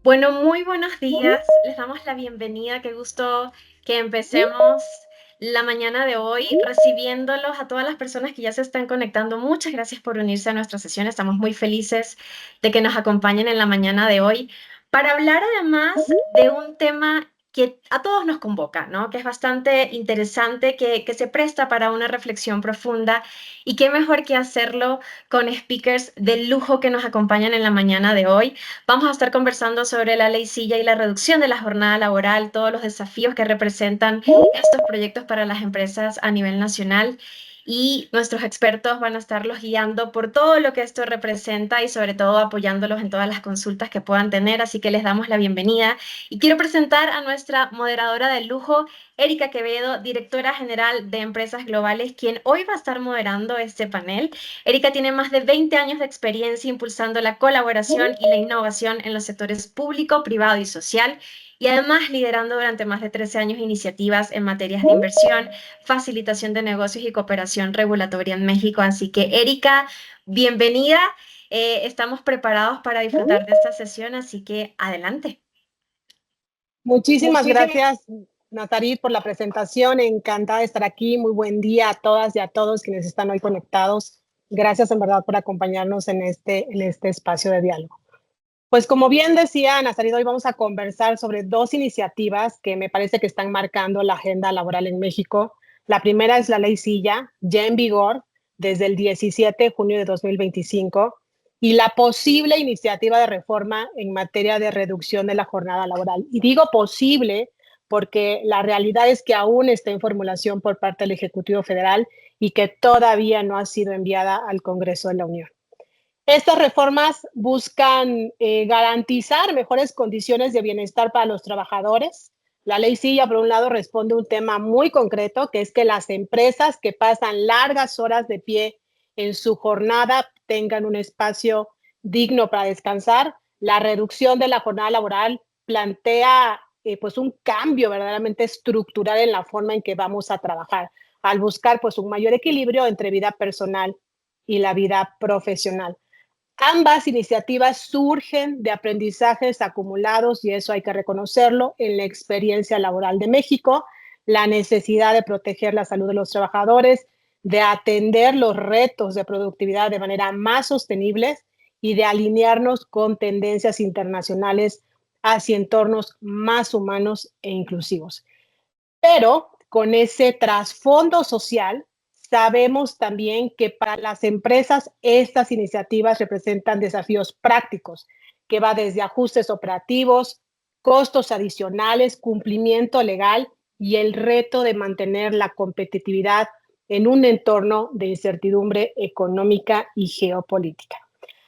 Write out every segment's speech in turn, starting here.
Bueno, muy buenos días. Les damos la bienvenida. Qué gusto que empecemos la mañana de hoy recibiéndolos a todas las personas que ya se están conectando. Muchas gracias por unirse a nuestra sesión. Estamos muy felices de que nos acompañen en la mañana de hoy para hablar además de un tema que a todos nos convoca, ¿no? Que es bastante interesante, que se presta para una reflexión profunda y qué mejor que hacerlo con speakers de lujo que nos acompañan en la mañana de hoy. Vamos a estar conversando sobre la ley Silla y la reducción de la jornada laboral, todos los desafíos que representan estos proyectos para las empresas a nivel nacional. Y nuestros expertos van a estarlos guiando por todo lo que esto representa y sobre todo apoyándolos en todas las consultas que puedan tener. Así que les damos la bienvenida. Y quiero presentar a nuestra moderadora de lujo, Erika Quevedo, directora general de Empresas Globales, quien hoy va a estar moderando este panel. Erika tiene más de 20 años de experiencia impulsando la colaboración y la innovación en los sectores público, privado y social, y además liderando durante más de 13 años iniciativas en materias de inversión, facilitación de negocios y cooperación regulatoria en México. Así que, Erika, bienvenida. Estamos preparados para disfrutar de esta sesión, así que adelante. Muchísimas gracias, Nazarit, por la presentación. Encantada de estar aquí. Muy buen día a todas y a todos quienes están hoy conectados. Gracias en verdad por acompañarnos en este espacio de diálogo. Pues como bien decía Nazarit, hoy vamos a conversar sobre dos iniciativas que me parece que están marcando la agenda laboral en México. La primera es la Ley Silla, ya en vigor desde el 17 de junio de 2025, y la posible iniciativa de reforma en materia de reducción de la jornada laboral. Y digo posible porque la realidad es que aún está en formulación por parte del Ejecutivo Federal y que todavía no ha sido enviada al Congreso de la Unión. Estas reformas buscan garantizar mejores condiciones de bienestar para los trabajadores. La ley Silla, por un lado, responde a un tema muy concreto, que es que las empresas que pasan largas horas de pie en su jornada tengan un espacio digno para descansar. La reducción de la jornada laboral plantea pues un cambio verdaderamente estructural en la forma en que vamos a trabajar, al buscar pues un mayor equilibrio entre vida personal y la vida profesional. Ambas iniciativas surgen de aprendizajes acumulados, y eso hay que reconocerlo, en la experiencia laboral de México, la necesidad de proteger la salud de los trabajadores, de atender los retos de productividad de manera más sostenible y de alinearnos con tendencias internacionales hacia entornos más humanos e inclusivos. Pero con ese trasfondo social, sabemos también que para las empresas estas iniciativas representan desafíos prácticos, que va desde ajustes operativos, costos adicionales, cumplimiento legal y el reto de mantener la competitividad en un entorno de incertidumbre económica y geopolítica.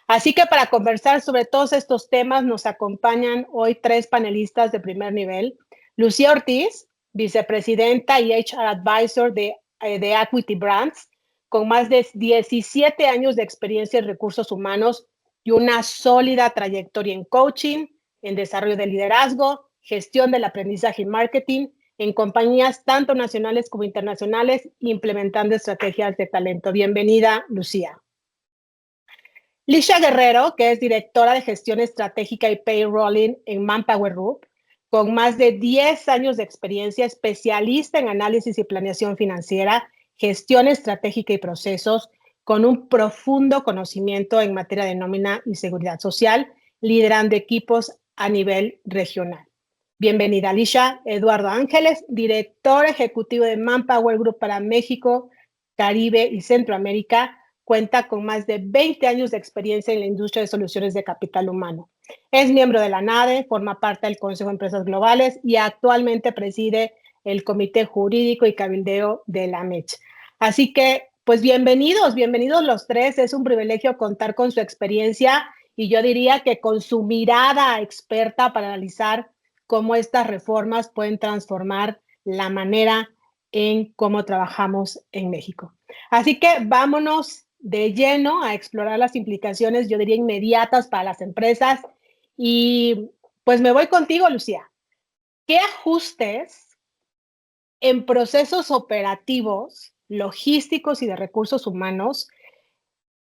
Así que para conversar sobre todos estos temas nos acompañan hoy tres panelistas de primer nivel. Lucía Ortiz, vicepresidenta y HR Advisor de Equity Brands, con más de 17 años de experiencia en recursos humanos y una sólida trayectoria en coaching, en desarrollo de liderazgo, gestión del aprendizaje y marketing, en compañías tanto nacionales como internacionales, implementando estrategias de talento. Bienvenida, Lucía. Lisha Guerrero, que es directora de gestión estratégica y payrolling en Manpower Group, con más de 10 años de experiencia, especialista en análisis y planeación financiera, gestión estratégica y procesos, con un profundo conocimiento en materia de nómina y seguridad social, liderando equipos a nivel regional. Bienvenida, Lisha. Eduardo Ángeles, director ejecutivo de Manpower Group para México, Caribe y Centroamérica, cuenta con más de 20 años de experiencia en la industria de soluciones de capital humano. Es miembro de la NADE, forma parte del Consejo de Empresas Globales y actualmente preside el Comité Jurídico y Cabildeo de la MECH. Así que, pues bienvenidos los tres. Es un privilegio contar con su experiencia y yo diría que con su mirada experta para analizar cómo estas reformas pueden transformar la manera en cómo trabajamos en México. Así que vámonos de lleno a explorar las implicaciones, yo diría, inmediatas para las empresas. Y pues me voy contigo, Lucía. ¿Qué ajustes en procesos operativos, logísticos y de recursos humanos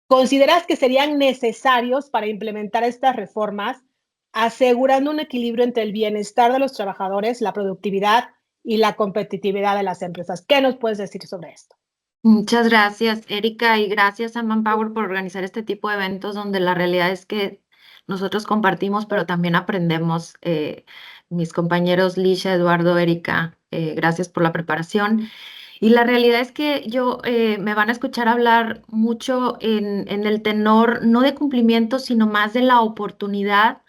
consideras que serían necesarios para implementar estas reformas asegurando un equilibrio entre el bienestar de los trabajadores, la productividad y la competitividad de las empresas. ¿Qué nos puedes decir sobre esto? Muchas gracias, Erika, y gracias a Manpower por organizar este tipo de eventos donde la realidad es que nosotros compartimos, pero también aprendemos. Mis compañeros Lisha, Eduardo, Erika, gracias por la preparación. Y la realidad es que me van a escuchar hablar mucho en el tenor, no de cumplimiento, sino más de la oportunidad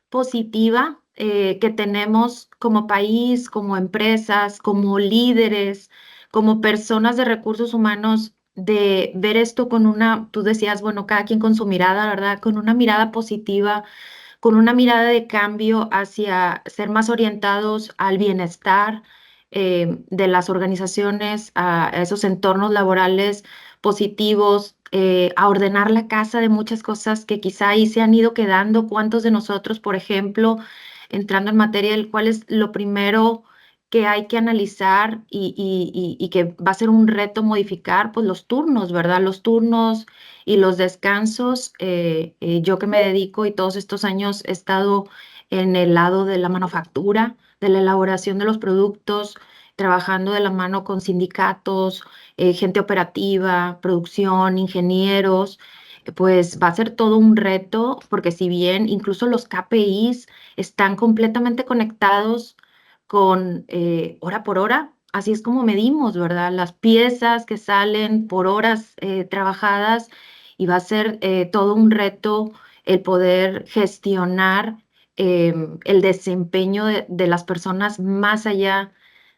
positiva que tenemos como país, como empresas, como líderes, como personas de recursos humanos, de ver esto con tú decías, bueno, cada quien con su mirada, ¿verdad? Con una mirada positiva, con una mirada de cambio hacia ser más orientados al bienestar de las organizaciones, a esos entornos laborales positivos, a ordenar la casa de muchas cosas que quizá ahí se han ido quedando. ¿Cuántos de nosotros, por ejemplo, entrando en materia, cuál es lo primero que hay que analizar y que va a ser un reto modificar? Pues los turnos, ¿verdad? Los turnos y los descansos? Yo que me dedico y todos estos años he estado en el lado de la manufactura, de la elaboración de los productos, trabajando de la mano con sindicatos, gente operativa, producción, ingenieros. Pues va a ser todo un reto, porque si bien incluso los KPIs están completamente conectados con hora por hora, así es como medimos, ¿verdad? Las piezas que salen por horas trabajadas, y va a ser todo un reto el poder gestionar el desempeño de las personas más allá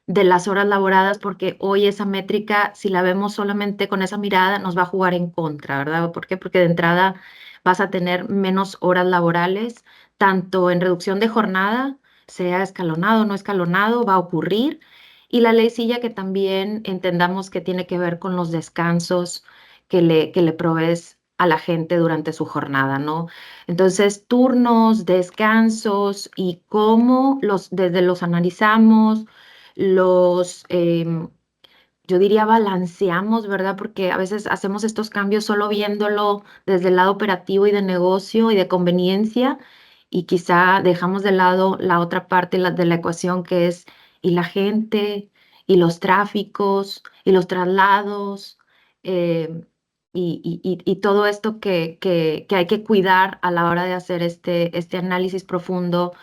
de las horas laboradas, porque hoy esa métrica, si la vemos solamente con esa mirada, nos va a jugar en contra, ¿verdad? ¿Por qué? Porque de entrada vas a tener menos horas laborales, tanto en reducción de jornada, sea escalonado o no escalonado, va a ocurrir. Y la ley silla, que también entendamos que tiene que ver con los descansos que le provees a la gente durante su jornada, ¿no? Entonces, turnos, descansos y cómo desde los analizamos, los, yo diría, balanceamos, ¿verdad? Porque a veces hacemos estos cambios solo viéndolo desde el lado operativo y de negocio y de conveniencia, y quizá dejamos de lado la otra parte de la ecuación, que es y la gente, y los tráficos, y los traslados, eh, y todo esto que hay que cuidar a la hora de hacer este análisis profundo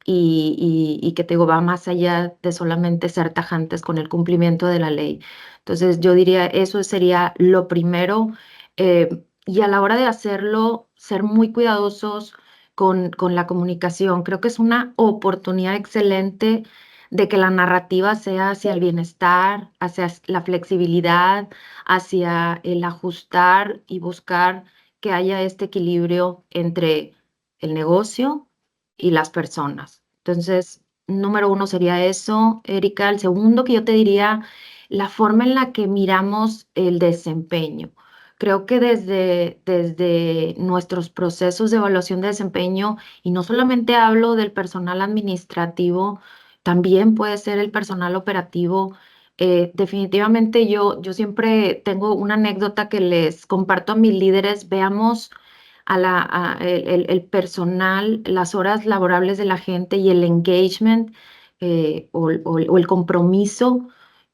y que te digo, va más allá de solamente ser tajantes con el cumplimiento de la ley. Entonces, yo diría, eso sería lo primero. Y a la hora de hacerlo, ser muy cuidadosos con la comunicación. Creo que es una oportunidad excelente de que la narrativa sea hacia el bienestar, hacia la flexibilidad, hacia el ajustar y buscar que haya este equilibrio entre el negocio y las personas. Entonces, número uno sería eso, Erika. El segundo que yo te diría, la forma en la que miramos el desempeño. Creo que desde nuestros procesos de evaluación de desempeño, y no solamente hablo del personal administrativo, también puede ser el personal operativo. Definitivamente yo siempre tengo una anécdota que les comparto a mis líderes. Veamos el personal, las horas laborables de la gente y el engagement, o el compromiso,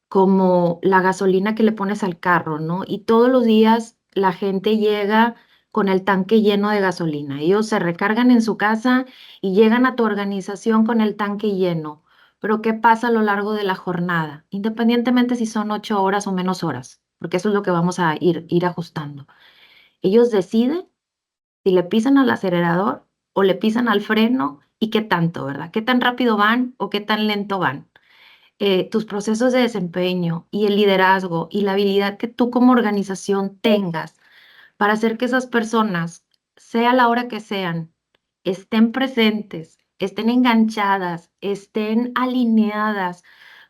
como la gasolina que le pones al carro, ¿no? Y todos los días la gente llega con el tanque lleno de gasolina. Ellos se recargan en su casa y llegan a tu organización con el tanque lleno. Pero ¿qué pasa a lo largo de la jornada? Independientemente si son 8 horas o menos horas, porque eso es lo que vamos a ir ajustando. Ellos deciden si le pisan al acelerador o le pisan al freno, y qué tanto, ¿verdad? ¿Qué tan rápido van o qué tan lento van? Tus procesos de desempeño y el liderazgo y la habilidad que tú como organización tengas para hacer que esas personas, sea la hora que sean, estén presentes, estén enganchadas, estén alineadas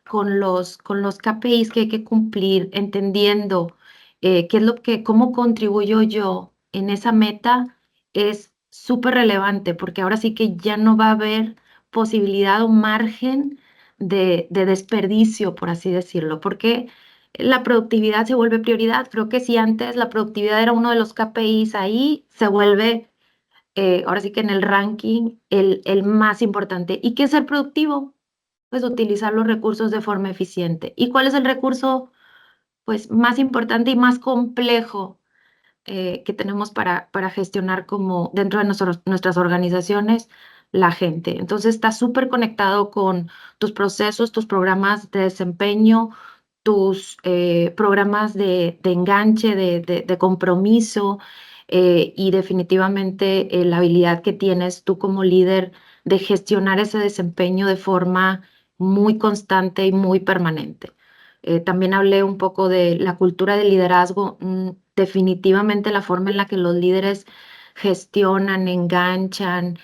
con los KPIs que hay que cumplir, entendiendo qué es cómo contribuyo yo en esa meta, es súper relevante, porque ahora sí que ya no va a haber posibilidad o margen de desperdicio, por así decirlo, porque la productividad se vuelve prioridad. Creo que si antes la productividad era uno de los KPIs, ahí se vuelve ahora sí que en el ranking, el más importante. ¿Y qué es ser productivo? Pues utilizar los recursos de forma eficiente. ¿Y cuál es el recurso, pues, más importante y más complejo que tenemos para gestionar como dentro de nuestras organizaciones? La gente. Entonces está súper conectado con tus procesos, tus programas de desempeño, tus programas de enganche, de compromiso, y definitivamente la habilidad que tienes tú como líder de gestionar ese desempeño de forma muy constante y muy permanente. También hablé un poco de la cultura de liderazgo. Definitivamente la forma en la que los líderes gestionan, enganchan,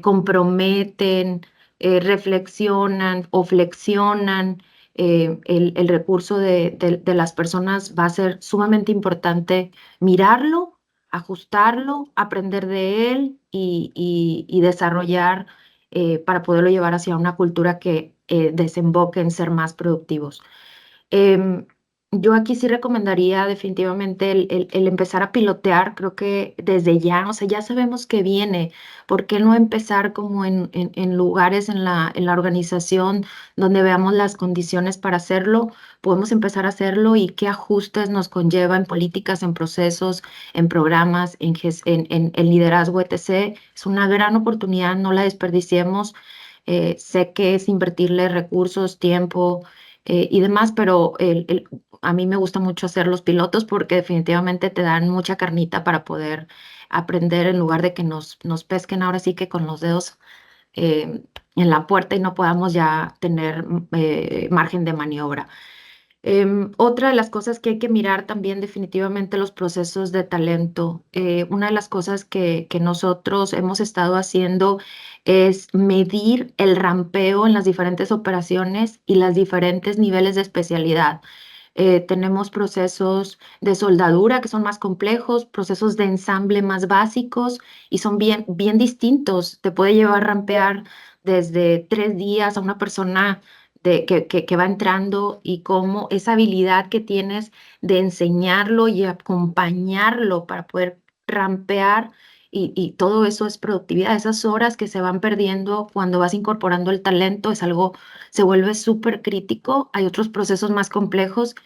comprometen, reflexionan o flexionan el recurso de las personas, va a ser sumamente importante mirarlo, ajustarlo, aprender de él y desarrollar para poderlo llevar hacia una cultura que desemboque en ser más productivos. Em, yo aquí sí recomendaría definitivamente el empezar a pilotear. Creo que desde ya, o sea, ya sabemos que viene. ¿Por qué no empezar como en lugares en la organización donde veamos las condiciones para hacerlo? Podemos empezar a hacerlo y qué ajustes nos conlleva en políticas, en procesos, en programas, en liderazgo, etc. Es una gran oportunidad, no la desperdiciemos. Sé que es invertirle recursos, tiempo y demás, pero a mí me gusta mucho hacer los pilotos porque definitivamente te dan mucha carnita para poder aprender en lugar de que nos pesquen ahora sí que con los dedos en la puerta y no podamos ya tener margen de maniobra. Otra de las cosas que hay que mirar también definitivamente los procesos de talento. Una de las cosas que nosotros hemos estado haciendo es medir el rampeo en las diferentes operaciones y los diferentes niveles de especialidad. Tenemos procesos de soldadura que son más complejos, procesos de ensamble más básicos y son bien, bien distintos. Te puede llevar a rampear desde 3 días a una persona que va entrando y cómo esa habilidad que tienes de enseñarlo y acompañarlo para poder rampear y todo eso es productividad. Esas horas que se van perdiendo cuando vas incorporando el talento es algo, se vuelve súper crítico. Hay otros procesos más complejos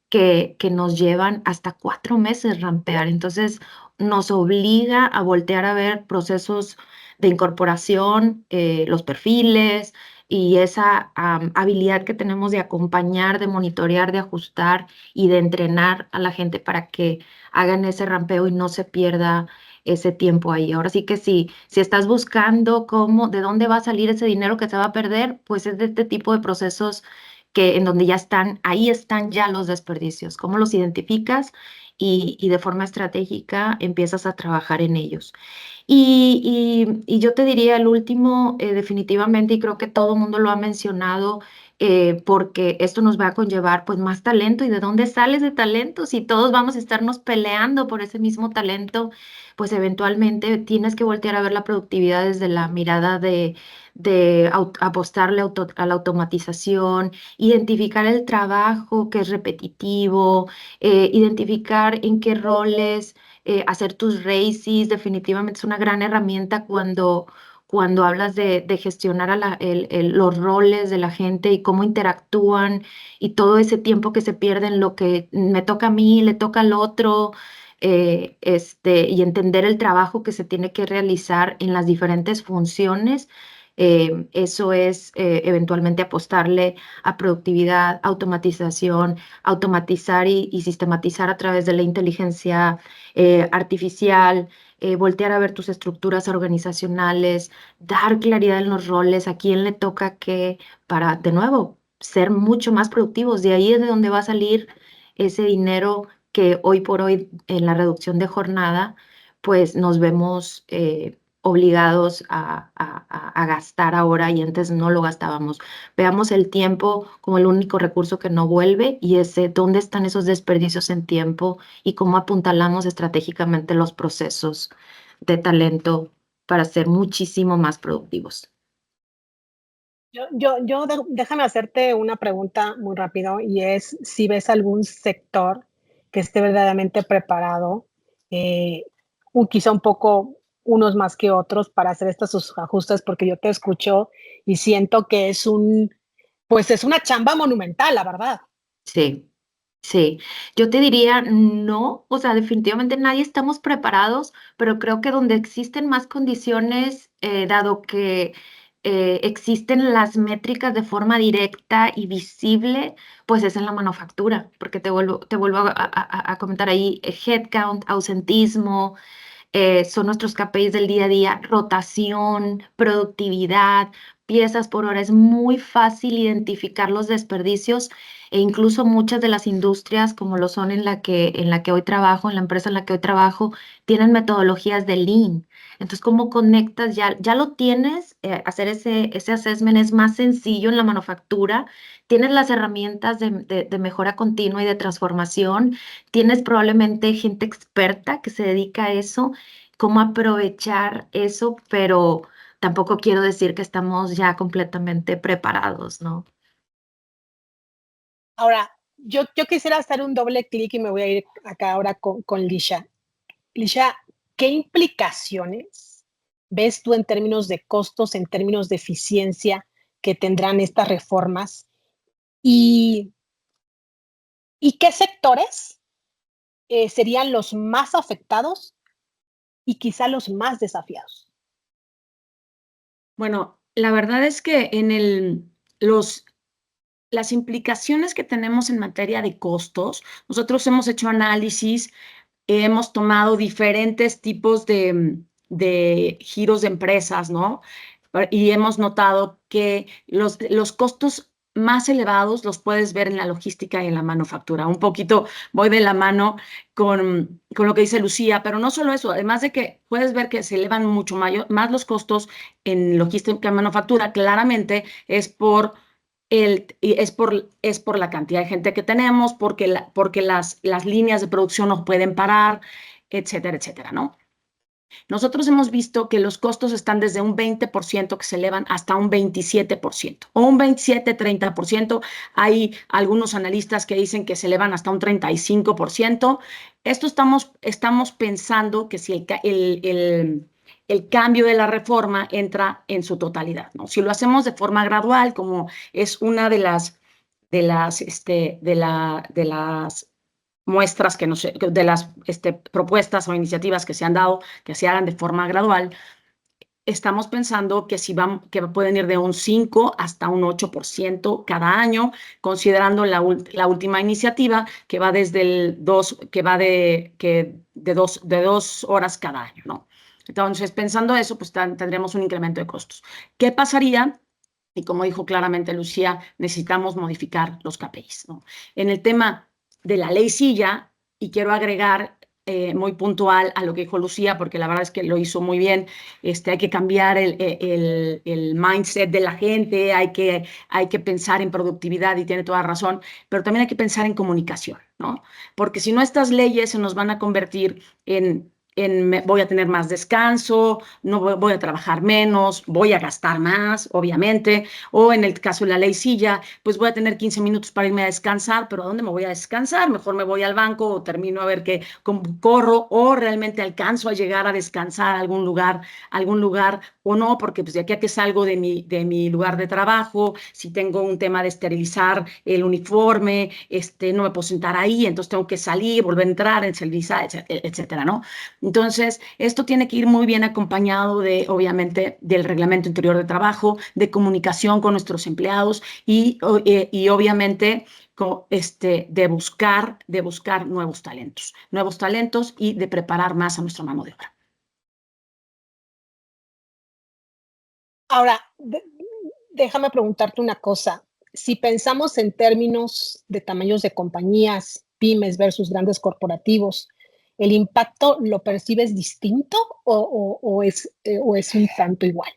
que nos llevan hasta 4 meses rampear. Entonces, nos obliga a voltear a ver procesos de incorporación, los perfiles y esa habilidad que tenemos de acompañar, de monitorear, de ajustar y de entrenar a la gente para que hagan ese rampeo y no se pierda ese tiempo ahí. Ahora sí que sí, si estás buscando cómo, de dónde va a salir ese dinero que se va a perder, pues es de este tipo de procesos que en donde ya están, ahí están ya los desperdicios, cómo los identificas y de forma estratégica empiezas a trabajar en ellos. Y yo te diría el último, definitivamente, y creo que todo el mundo lo ha mencionado, porque esto nos va a conllevar pues más talento. ¿Y de dónde sale ese talento? Si todos vamos a estarnos peleando por ese mismo talento, pues eventualmente tienes que voltear a ver la productividad desde la mirada de apostarle a la automatización, identificar el trabajo que es repetitivo, identificar en qué roles hacer tus races. Definitivamente es una gran herramienta cuando hablas de gestionar los roles de la gente y cómo interactúan y todo ese tiempo que se pierde en lo que me toca a mí, le toca al otro. Y entender el trabajo que se tiene que realizar en las diferentes funciones. Eso es eventualmente apostarle a productividad, automatización, automatizar y sistematizar a través de la inteligencia artificial, voltear a ver tus estructuras organizacionales, dar claridad en los roles, a quién le toca qué, para, de nuevo, ser mucho más productivos. De ahí es de donde va a salir ese dinero que hoy por hoy en la reducción de jornada, pues nos vemos obligados a gastar ahora y antes no lo gastábamos. Veamos el tiempo como el único recurso que no vuelve y ese, dónde están esos desperdicios en tiempo y cómo apuntalamos estratégicamente los procesos de talento para ser muchísimo más productivos. Déjame hacerte una pregunta muy rápido y es si ves algún sector que esté verdaderamente preparado, quizá un poco unos más que otros para hacer estos ajustes, porque yo te escucho y siento que pues es una chamba monumental, la verdad. Sí, sí. Yo te diría, no, o sea, definitivamente nadie estamos preparados, pero creo que donde existen más condiciones, dado que existen las métricas de forma directa y visible, pues es en la manufactura, porque te vuelvo a comentar ahí, headcount, ausentismo, son nuestros KPIs del día a día, rotación, productividad, piezas por hora. Es muy fácil identificar los desperdicios e incluso muchas de las industrias, como lo son en la que hoy trabajo, en la empresa en la que hoy trabajo, tienen metodologías de Lean. Entonces, ¿cómo conectas? Ya lo tienes, hacer ese assessment es más sencillo en la manufactura. Tienes las herramientas de mejora continua y de transformación. Tienes probablemente gente experta que se dedica a eso, cómo aprovechar eso, pero tampoco quiero decir que estamos ya completamente preparados, ¿no? Ahora, yo quisiera hacer un doble clic y me voy a ir acá ahora con Lisha. Lisha, ¿qué implicaciones ves tú en términos de costos, en términos de eficiencia que tendrán estas reformas? ¿Y, y qué sectores serían los más afectados y quizá los más desafiados? Bueno, la verdad es que las implicaciones que tenemos en materia de costos, nosotros hemos hecho análisis, hemos tomado diferentes tipos de giros de empresas, ¿no? Y hemos notado que los costos más elevados los puedes ver en la logística y en la manufactura. Un poquito voy de la mano con lo que dice Lucía, pero no solo eso, además de que puedes ver que se elevan mucho más los costos en logística y manufactura, claramente es por la cantidad de gente que tenemos, porque las líneas de producción no pueden parar, etcétera, etcétera, ¿no? Nosotros hemos visto que los costos están desde un 20% que se elevan hasta un 27%, o un 27-30%. Hay algunos analistas que dicen que se elevan hasta un 35%. Esto estamos pensando que si el cambio de la reforma entra en su totalidad, ¿no? Si lo hacemos de forma gradual, como es una de las muestras de las propuestas o iniciativas que se han dado, que se hagan de forma gradual, estamos pensando que pueden ir de un 5 hasta un 8% cada año, considerando la última iniciativa que va desde el 2, que va de 2 horas cada año, ¿no? Entonces, pensando eso, pues tendremos un incremento de costos. ¿Qué pasaría? Y como dijo claramente Lucía, necesitamos modificar los KPIs, ¿no? En el tema de la ley silla, y quiero agregar muy puntual a lo que dijo Lucía, porque la verdad es que lo hizo muy bien. Hay que cambiar el mindset de la gente, hay que pensar en productividad y tiene toda razón, pero también hay que pensar en comunicación, ¿no? Porque si no, estas leyes se nos van a convertir voy a tener más descanso, no voy a trabajar menos, voy a gastar más, obviamente, o en el caso de la ley silla, pues voy a tener 15 minutos para irme a descansar, pero ¿a dónde me voy a descansar? Mejor me voy al banco o termino a ver qué corro, o realmente alcanzo a llegar a descansar a algún lugar o no, porque pues de aquí a que salgo de mi lugar de trabajo, si tengo un tema de esterilizar el uniforme, no me puedo sentar ahí, entonces tengo que salir, volver a entrar, esterilizar, etcétera, ¿no? Entonces, esto tiene que ir muy bien acompañado obviamente, del reglamento interior de trabajo, de comunicación con nuestros empleados y obviamente, de buscar nuevos talentos y de preparar más a nuestra mano de obra. Ahora, déjame preguntarte una cosa. Si pensamos en términos de tamaños de compañías, pymes versus grandes corporativos, ¿el impacto lo percibes distinto o es un tanto igual?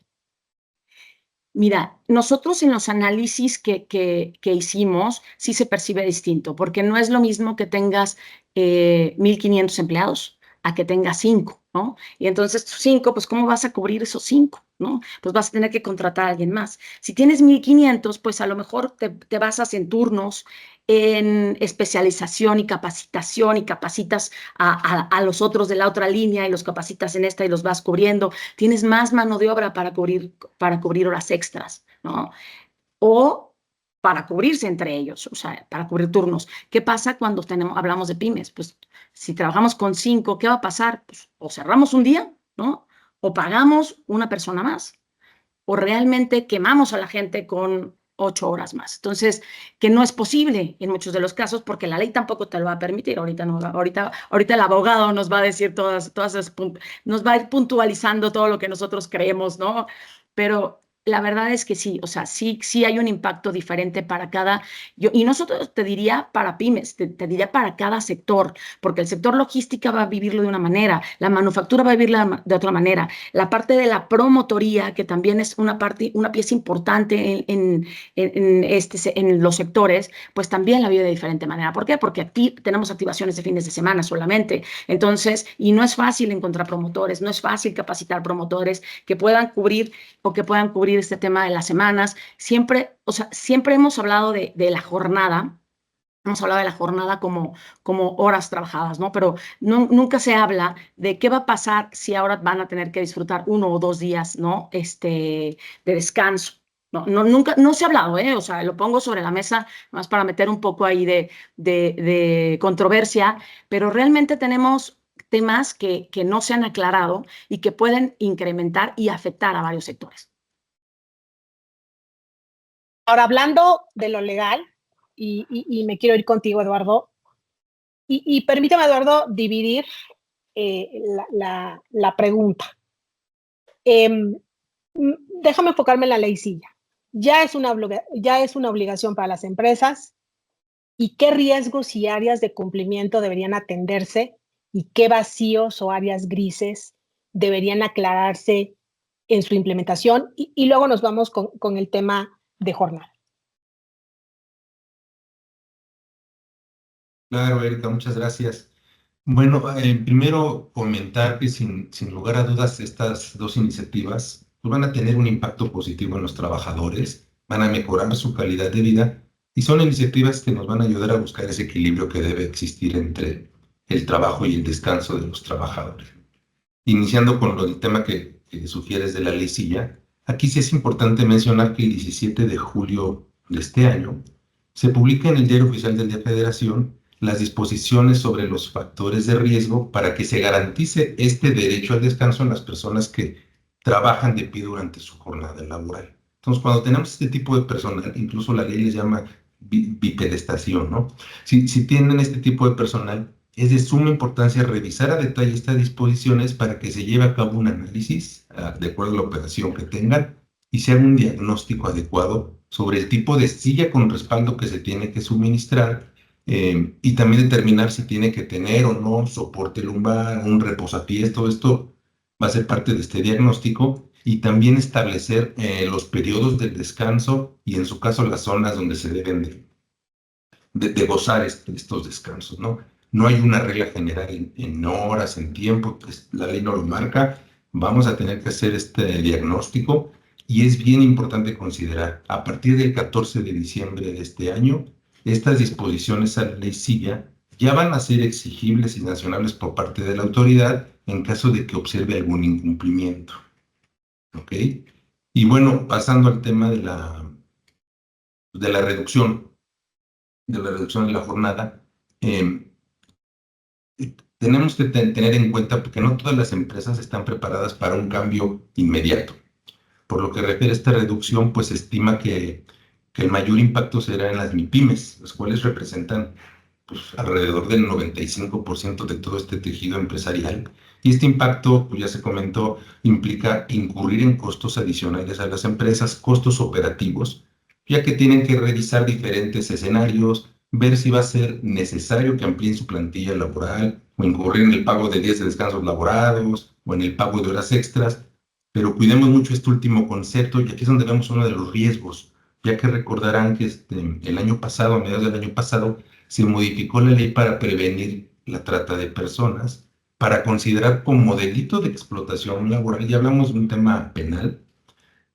Mira, nosotros en los análisis que hicimos sí se percibe distinto, porque no es lo mismo que tengas 1,500 empleados a que tenga 5, ¿no? Y entonces tus 5, pues ¿cómo vas a cubrir esos 5, ¿no? Pues vas a tener que contratar a alguien más. Si tienes 1,500, pues a lo mejor te basas en turnos, en especialización y capacitación, y capacitas a los otros de la otra línea y los capacitas en esta y los vas cubriendo. Tienes más mano de obra para cubrir horas extras, ¿no? O para cubrirse entre ellos, o sea, para cubrir turnos. ¿Qué pasa cuando hablamos de pymes? Pues si trabajamos con 5, ¿qué va a pasar? Pues o cerramos un día, ¿no? O pagamos una persona más, o realmente quemamos a la gente con 8 horas más. Entonces, que no es posible en muchos de los casos porque la ley tampoco te lo va a permitir. Ahorita, no, ahorita el abogado nos va a decir todas esas, nos va a ir puntualizando todo lo que nosotros creemos, ¿no? Pero la verdad es que sí, o sea, sí hay un impacto diferente para y nosotros te diría para pymes, te diría para cada sector, porque el sector logística va a vivirlo de una manera, la manufactura va a vivirlo de otra manera, la parte de la promotoría, que también es una pieza importante en los sectores, pues también la vive de diferente manera. ¿Por qué? Porque aquí tenemos activaciones de fines de semana solamente. Entonces, y no es fácil encontrar promotores, no es fácil capacitar promotores que puedan cubrir este tema de las semanas. Siempre, o sea, siempre hemos hablado de la jornada. Hemos hablado de la jornada como horas trabajadas, ¿no? Pero nunca se habla de qué va a pasar si ahora van a tener que disfrutar 1 o 2 días, ¿no? De descanso. Nunca, no se ha hablado, ¿eh? O sea, lo pongo sobre la mesa más para meter un poco ahí de controversia, pero realmente tenemos temas que no se han aclarado y que pueden incrementar y afectar a varios sectores. Ahora, hablando de lo legal, y me quiero ir contigo, Eduardo, y permítame, Eduardo, dividir la pregunta. Déjame enfocarme en la ley Silla. Ya es una obligación para las empresas, y qué riesgos y áreas de cumplimiento deberían atenderse, y qué vacíos o áreas grises deberían aclararse en su implementación, y luego nos vamos con el tema de jornada. Claro, Erika, muchas gracias. Bueno, primero comentar que sin lugar a dudas estas dos iniciativas pues, van a tener un impacto positivo en los trabajadores, van a mejorar su calidad de vida y son iniciativas que nos van a ayudar a buscar ese equilibrio que debe existir entre el trabajo y el descanso de los trabajadores. Iniciando con el tema que sugieres de la ley Silla, aquí sí es importante mencionar que el 17 de julio de este año se publica en el Diario Oficial de la Federación las disposiciones sobre los factores de riesgo para que se garantice este derecho al descanso en las personas que trabajan de pie durante su jornada laboral. Entonces, cuando tenemos este tipo de personal, incluso la ley les llama bipedestación, ¿no? Si tienen este tipo de personal, es de suma importancia revisar a detalle estas disposiciones para que se lleve a cabo un análisis de acuerdo a la operación que tengan y se haga un diagnóstico adecuado sobre el tipo de silla con respaldo que se tiene que suministrar y también determinar si tiene que tener o no soporte lumbar, un reposapiés. Todo esto va a ser parte de este diagnóstico y también establecer los periodos del descanso y en su caso las zonas donde se deben de gozar estos descansos, ¿no? No hay una regla general en horas, en tiempo, pues la ley no lo marca. Vamos a tener que hacer este diagnóstico y es bien importante considerar, a partir del 14 de diciembre de este año, estas disposiciones a la ley Silla ya van a ser exigibles y sancionables por parte de la autoridad en caso de que observe algún incumplimiento. ¿Ok? Y bueno, pasando al tema de la reducción de la jornada, tenemos que tener en cuenta que no todas las empresas están preparadas para un cambio inmediato. Por lo que refiere a esta reducción, pues se estima que el mayor impacto será en las MIPYMES, las cuales representan pues, alrededor del 95% de todo este tejido empresarial. Y este impacto, pues ya se comentó, implica incurrir en costos adicionales a las empresas, costos operativos, ya que tienen que revisar diferentes escenarios, ver si va a ser necesario que amplíen su plantilla laboral, o incurrir en el pago de días de descansos laborados, o en el pago de horas extras. Pero cuidemos mucho este último concepto, y aquí es donde vemos uno de los riesgos, ya que recordarán que el año pasado, a mediados del año pasado, se modificó la ley para prevenir la trata de personas, para considerar como delito de explotación laboral, ya hablamos de un tema penal,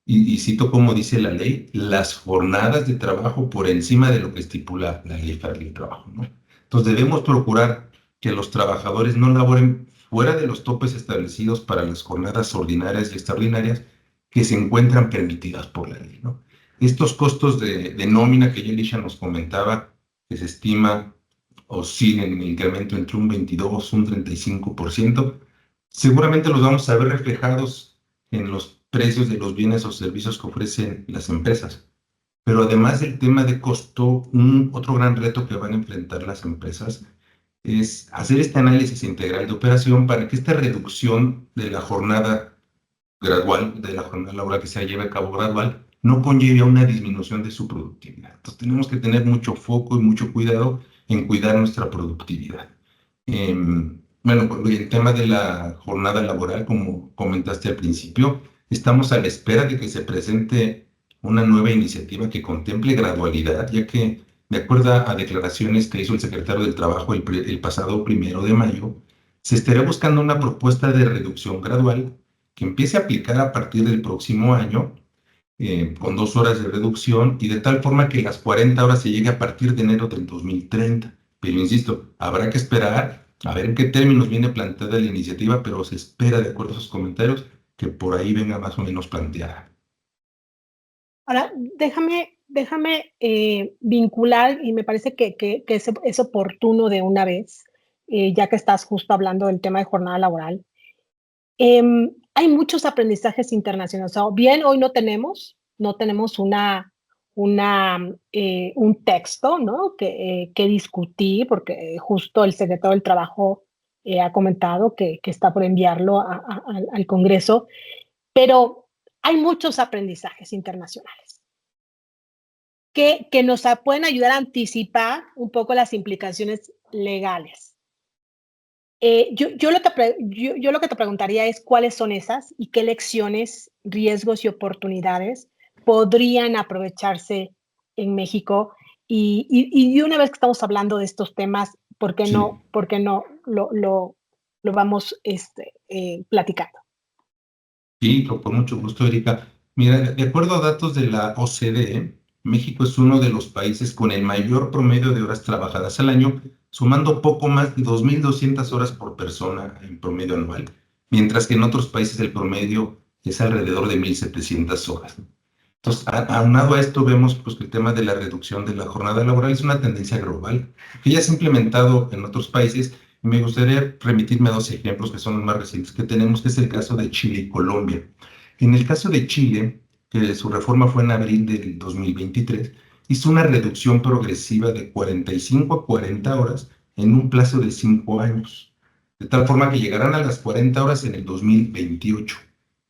y cito como dice la ley, las jornadas de trabajo por encima de lo que estipula la ley federal del trabajo, ¿no? Entonces debemos procurar que los trabajadores no laboren fuera de los topes establecidos para las jornadas ordinarias y extraordinarias que se encuentran permitidas por la ley, ¿no? Estos costos de nómina que ya Elisha nos comentaba, que se estima oscilen en incremento entre un 22 y un 35%, seguramente los vamos a ver reflejados en los precios de los bienes o servicios que ofrecen las empresas. Pero además del tema de costo, otro gran reto que van a enfrentar las empresas es hacer este análisis integral de operación para que esta reducción de la jornada gradual, de la jornada laboral que se lleve a cabo gradual, no conlleve a una disminución de su productividad. Entonces tenemos que tener mucho foco y mucho cuidado en cuidar nuestra productividad. Bueno, el tema de la jornada laboral, como comentaste al principio, estamos a la espera de que se presente una nueva iniciativa que contemple gradualidad, ya que, de acuerdo a declaraciones que hizo el secretario del Trabajo el pasado 1 de mayo, se estará buscando una propuesta de reducción gradual que empiece a aplicar a partir del próximo año, con 2 horas de reducción y de tal forma que las 40 horas se llegue a partir de enero del 2030. Pero insisto, habrá que esperar a ver en qué términos viene planteada la iniciativa, pero se espera, de acuerdo a sus comentarios, que por ahí venga más o menos planteada. Ahora, déjame vincular, y me parece que es oportuno de una vez, ya que estás justo hablando del tema de jornada laboral. Hay muchos aprendizajes internacionales. O sea, bien, hoy no tenemos un texto, ¿no? que discutir, porque justo el secretario del Trabajo ha comentado que está por enviarlo al Congreso, pero hay muchos aprendizajes internacionales que nos pueden ayudar a anticipar un poco las implicaciones legales. Yo lo que te preguntaría es cuáles son esas y qué lecciones, riesgos y oportunidades podrían aprovecharse en México. Y una vez que estamos hablando de estos temas, ¿por qué Sí. no lo vamos platicando? Sí, con mucho gusto, Erika. Mira, de acuerdo a datos de la OCDE, México es uno de los países con el mayor promedio de horas trabajadas al año, sumando poco más de 2.200 horas por persona en promedio anual, mientras que en otros países el promedio es alrededor de 1.700 horas. Entonces, aunado a esto, vemos pues, que el tema de la reducción de la jornada laboral es una tendencia global, que ya se ha implementado en otros países. Me gustaría remitirme a 2 ejemplos que son los más recientes que tenemos, que es el caso de Chile y Colombia. En el caso de Chile, que su reforma fue en abril del 2023, hizo una reducción progresiva de 45 a 40 horas en un plazo de 5 años, de tal forma que llegarán a las 40 horas en el 2028.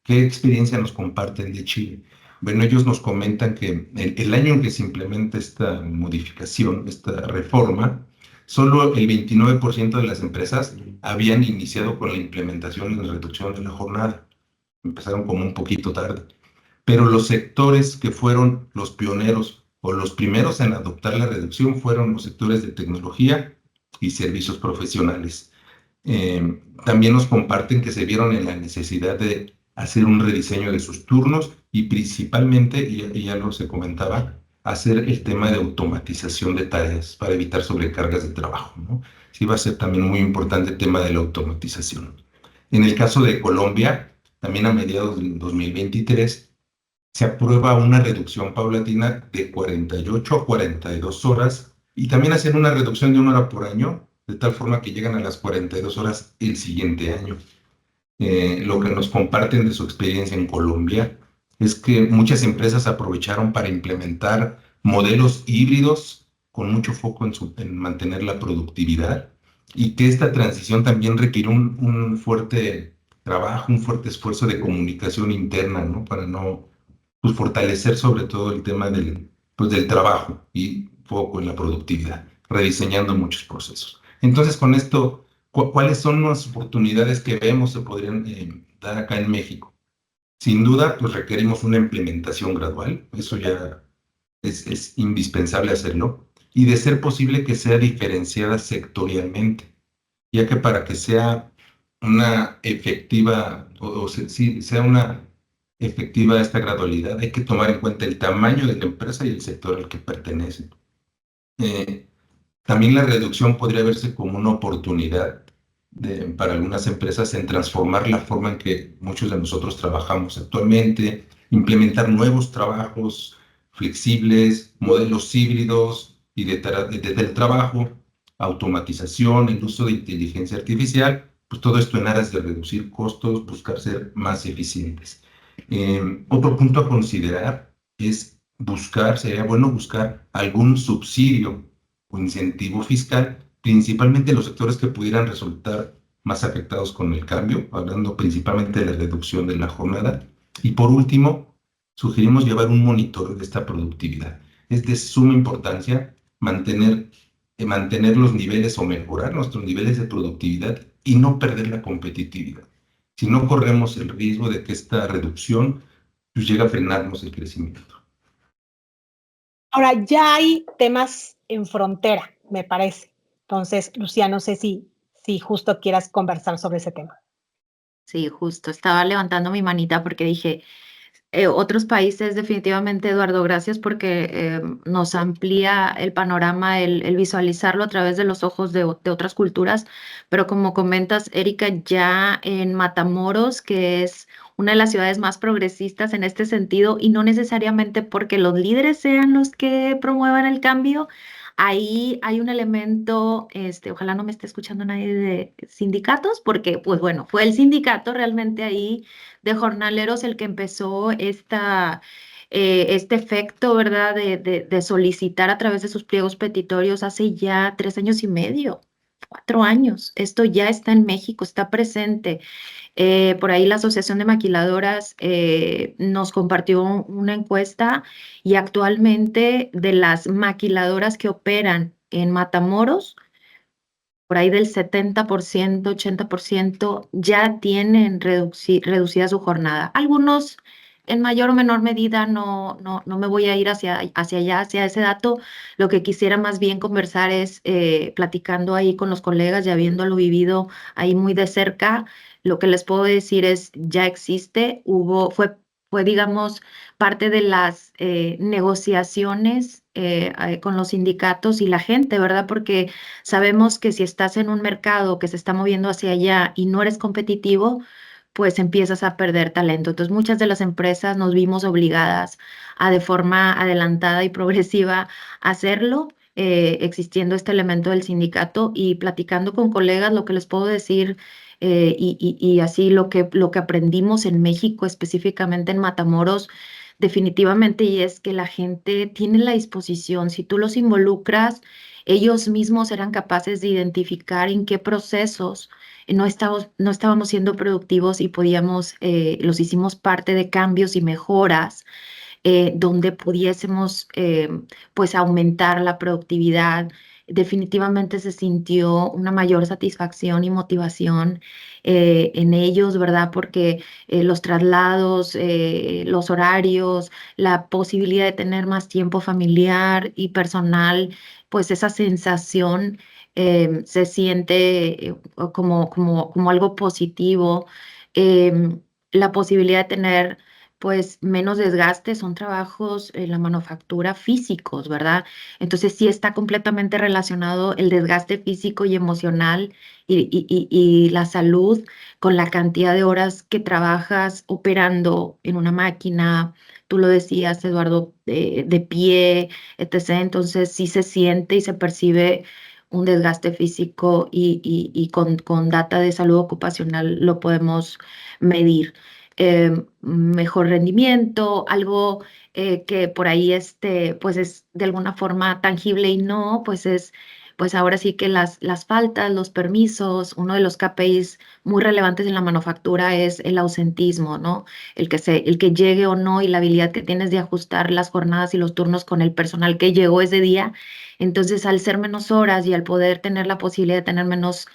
¿Qué experiencia nos comparten de Chile? Bueno, ellos nos comentan que el año en que se implementa esta modificación, esta reforma, solo el 29% de las empresas habían iniciado con la implementación y la reducción de la jornada. Empezaron como un poquito tarde. Pero los sectores que fueron los pioneros o los primeros en adoptar la reducción fueron los sectores de tecnología y servicios profesionales. También nos comparten que se vieron en la necesidad de hacer un rediseño de sus turnos y principalmente, y ya lo se comentaba, hacer el tema de automatización de tareas para evitar sobrecargas de trabajo, ¿no? Sí va a ser también muy importante el tema de la automatización. En el caso de Colombia, también a mediados del 2023, se aprueba una reducción paulatina de 48 a 42 horas y también hacen una reducción de 1 hora por año, de tal forma que llegan a las 42 horas el siguiente año. Lo que nos comparten de su experiencia en Colombia es que muchas empresas aprovecharon para implementar modelos híbridos con mucho foco en mantener la productividad y que esta transición también requiere un fuerte trabajo, un fuerte esfuerzo de comunicación interna, ¿no? Para no pues, fortalecer sobre todo el tema del trabajo y foco en la productividad, rediseñando muchos procesos. Entonces, con esto, ¿cuáles son las oportunidades que vemos se podrían dar acá en México? Sin duda, pues requerimos una implementación gradual, eso ya es indispensable hacerlo, y de ser posible que sea diferenciada sectorialmente, ya que para que sea una efectiva, sí, sea una efectiva esta gradualidad, hay que tomar en cuenta el tamaño de la empresa y el sector al que pertenece. Eh, También la reducción podría verse como una oportunidad para algunas empresas en transformar la forma en que muchos de nosotros trabajamos actualmente, implementar nuevos trabajos flexibles, modelos híbridos y de teletrabajo, automatización, el uso de inteligencia artificial, pues todo esto en aras de reducir costos, buscar ser más eficientes. Otro punto a considerar es sería bueno buscar algún subsidio o incentivo fiscal, principalmente en los sectores que pudieran resultar más afectados con el cambio, hablando principalmente de la reducción de la jornada. Y por último, sugerimos llevar un monitoreo de esta productividad. Es de suma importancia mantener los niveles o mejorar nuestros niveles de productividad y no perder la competitividad. Si no corremos el riesgo de que esta reducción pues, llegue a frenarnos el crecimiento. Ahora, ya hay temas en frontera, me parece. Entonces, Lucía, no sé si justo quieras conversar sobre ese tema. Sí, justo, estaba levantando mi manita porque dije, otros países definitivamente, Eduardo, gracias porque nos amplía el panorama, el visualizarlo a través de los ojos de otras culturas, pero como comentas, Erika, ya en Matamoros, que es una de las ciudades más progresistas en este sentido, y no necesariamente porque los líderes sean los que promuevan el cambio. Ahí hay un elemento, ojalá no me esté escuchando nadie de sindicatos, porque, pues bueno, fue el sindicato realmente ahí de jornaleros el que empezó este efecto, ¿verdad?, de solicitar a través de sus pliegos petitorios hace ya 3 años y medio, 4 años. Esto ya está en México, está presente. Por ahí la Asociación de Maquiladoras nos compartió una encuesta y actualmente de las maquiladoras que operan en Matamoros, por ahí del 70%, 80% ya tienen reducida su jornada. Algunos en mayor o menor medida, no me voy a ir hacia allá, hacia ese dato. Lo que quisiera más bien conversar es platicando ahí con los colegas y habiéndolo vivido ahí muy de cerca. Lo que les puedo decir es, ya existe, fue digamos, parte de las negociaciones con los sindicatos y la gente, ¿verdad? Porque sabemos que si estás en un mercado que se está moviendo hacia allá y no eres competitivo, pues empiezas a perder talento. Entonces, muchas de las empresas nos vimos obligadas a de forma adelantada y progresiva hacerlo, existiendo este elemento del sindicato y platicando con colegas, lo que les puedo decir, y así lo que aprendimos en México, específicamente en Matamoros, definitivamente, y es que la gente tiene la disposición, si tú los involucras, ellos mismos eran capaces de identificar en qué procesos no estábamos siendo productivos y los hicimos parte de cambios y mejoras donde pudiésemos pues aumentar la productividad. Definitivamente se sintió una mayor satisfacción y motivación en ellos, ¿verdad? Porque los traslados, los horarios, la posibilidad de tener más tiempo familiar y personal, pues esa sensación se siente como algo positivo. La posibilidad de tener pues menos desgaste, son trabajos en la manufactura físicos, ¿verdad? Entonces sí está completamente relacionado el desgaste físico y emocional y la salud con la cantidad de horas que trabajas operando en una máquina, tú lo decías, Eduardo, de pie, etc. Entonces sí se siente y se percibe un desgaste físico y con data de salud ocupacional lo podemos medir. Mejor rendimiento, algo que por ahí pues es de alguna forma tangible y no, pues ahora sí que las faltas, los permisos, uno de los KPIs muy relevantes en la manufactura es el ausentismo, ¿no? El que llegue o no y la habilidad que tienes de ajustar las jornadas y los turnos con el personal que llegó ese día. Entonces, al ser menos horas y al poder tener la posibilidad de tener menos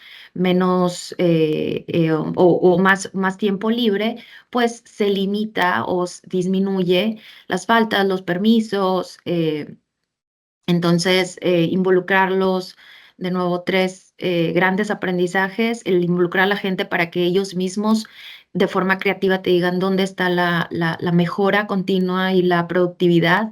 o más tiempo libre, pues se limita o disminuye las faltas, los permisos. Entonces, involucrarlos de nuevo, tres grandes aprendizajes: el involucrar a la gente para que ellos mismos de forma creativa te digan dónde está la mejora continua y la productividad,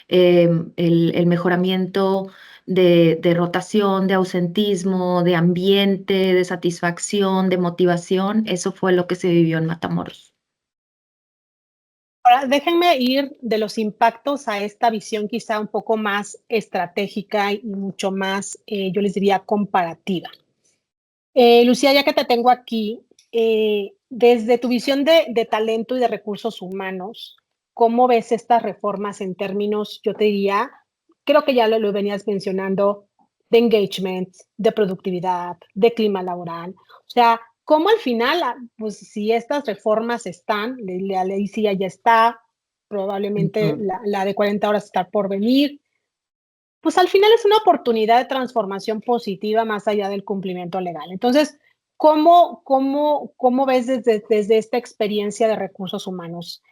el mejoramiento de rotación, de ausentismo, de ambiente, de satisfacción, de motivación. Eso fue lo que se vivió en Matamoros. Ahora, déjenme ir de los impactos a esta visión quizá un poco más estratégica y mucho más, yo les diría, comparativa. Lucía, ya que te tengo aquí, desde tu visión de talento y de recursos humanos, ¿cómo ves estas reformas en términos, yo te diría, creo que ya lo venías mencionando, de engagement, de productividad, de clima laboral? O sea, ¿cómo al final, pues si estas reformas están, la ley sí ya está, probablemente Ujú. la de 40 horas está por venir, pues al final es una oportunidad de transformación positiva más allá del cumplimiento legal. Entonces, ¿cómo ves desde esta experiencia de recursos humanos?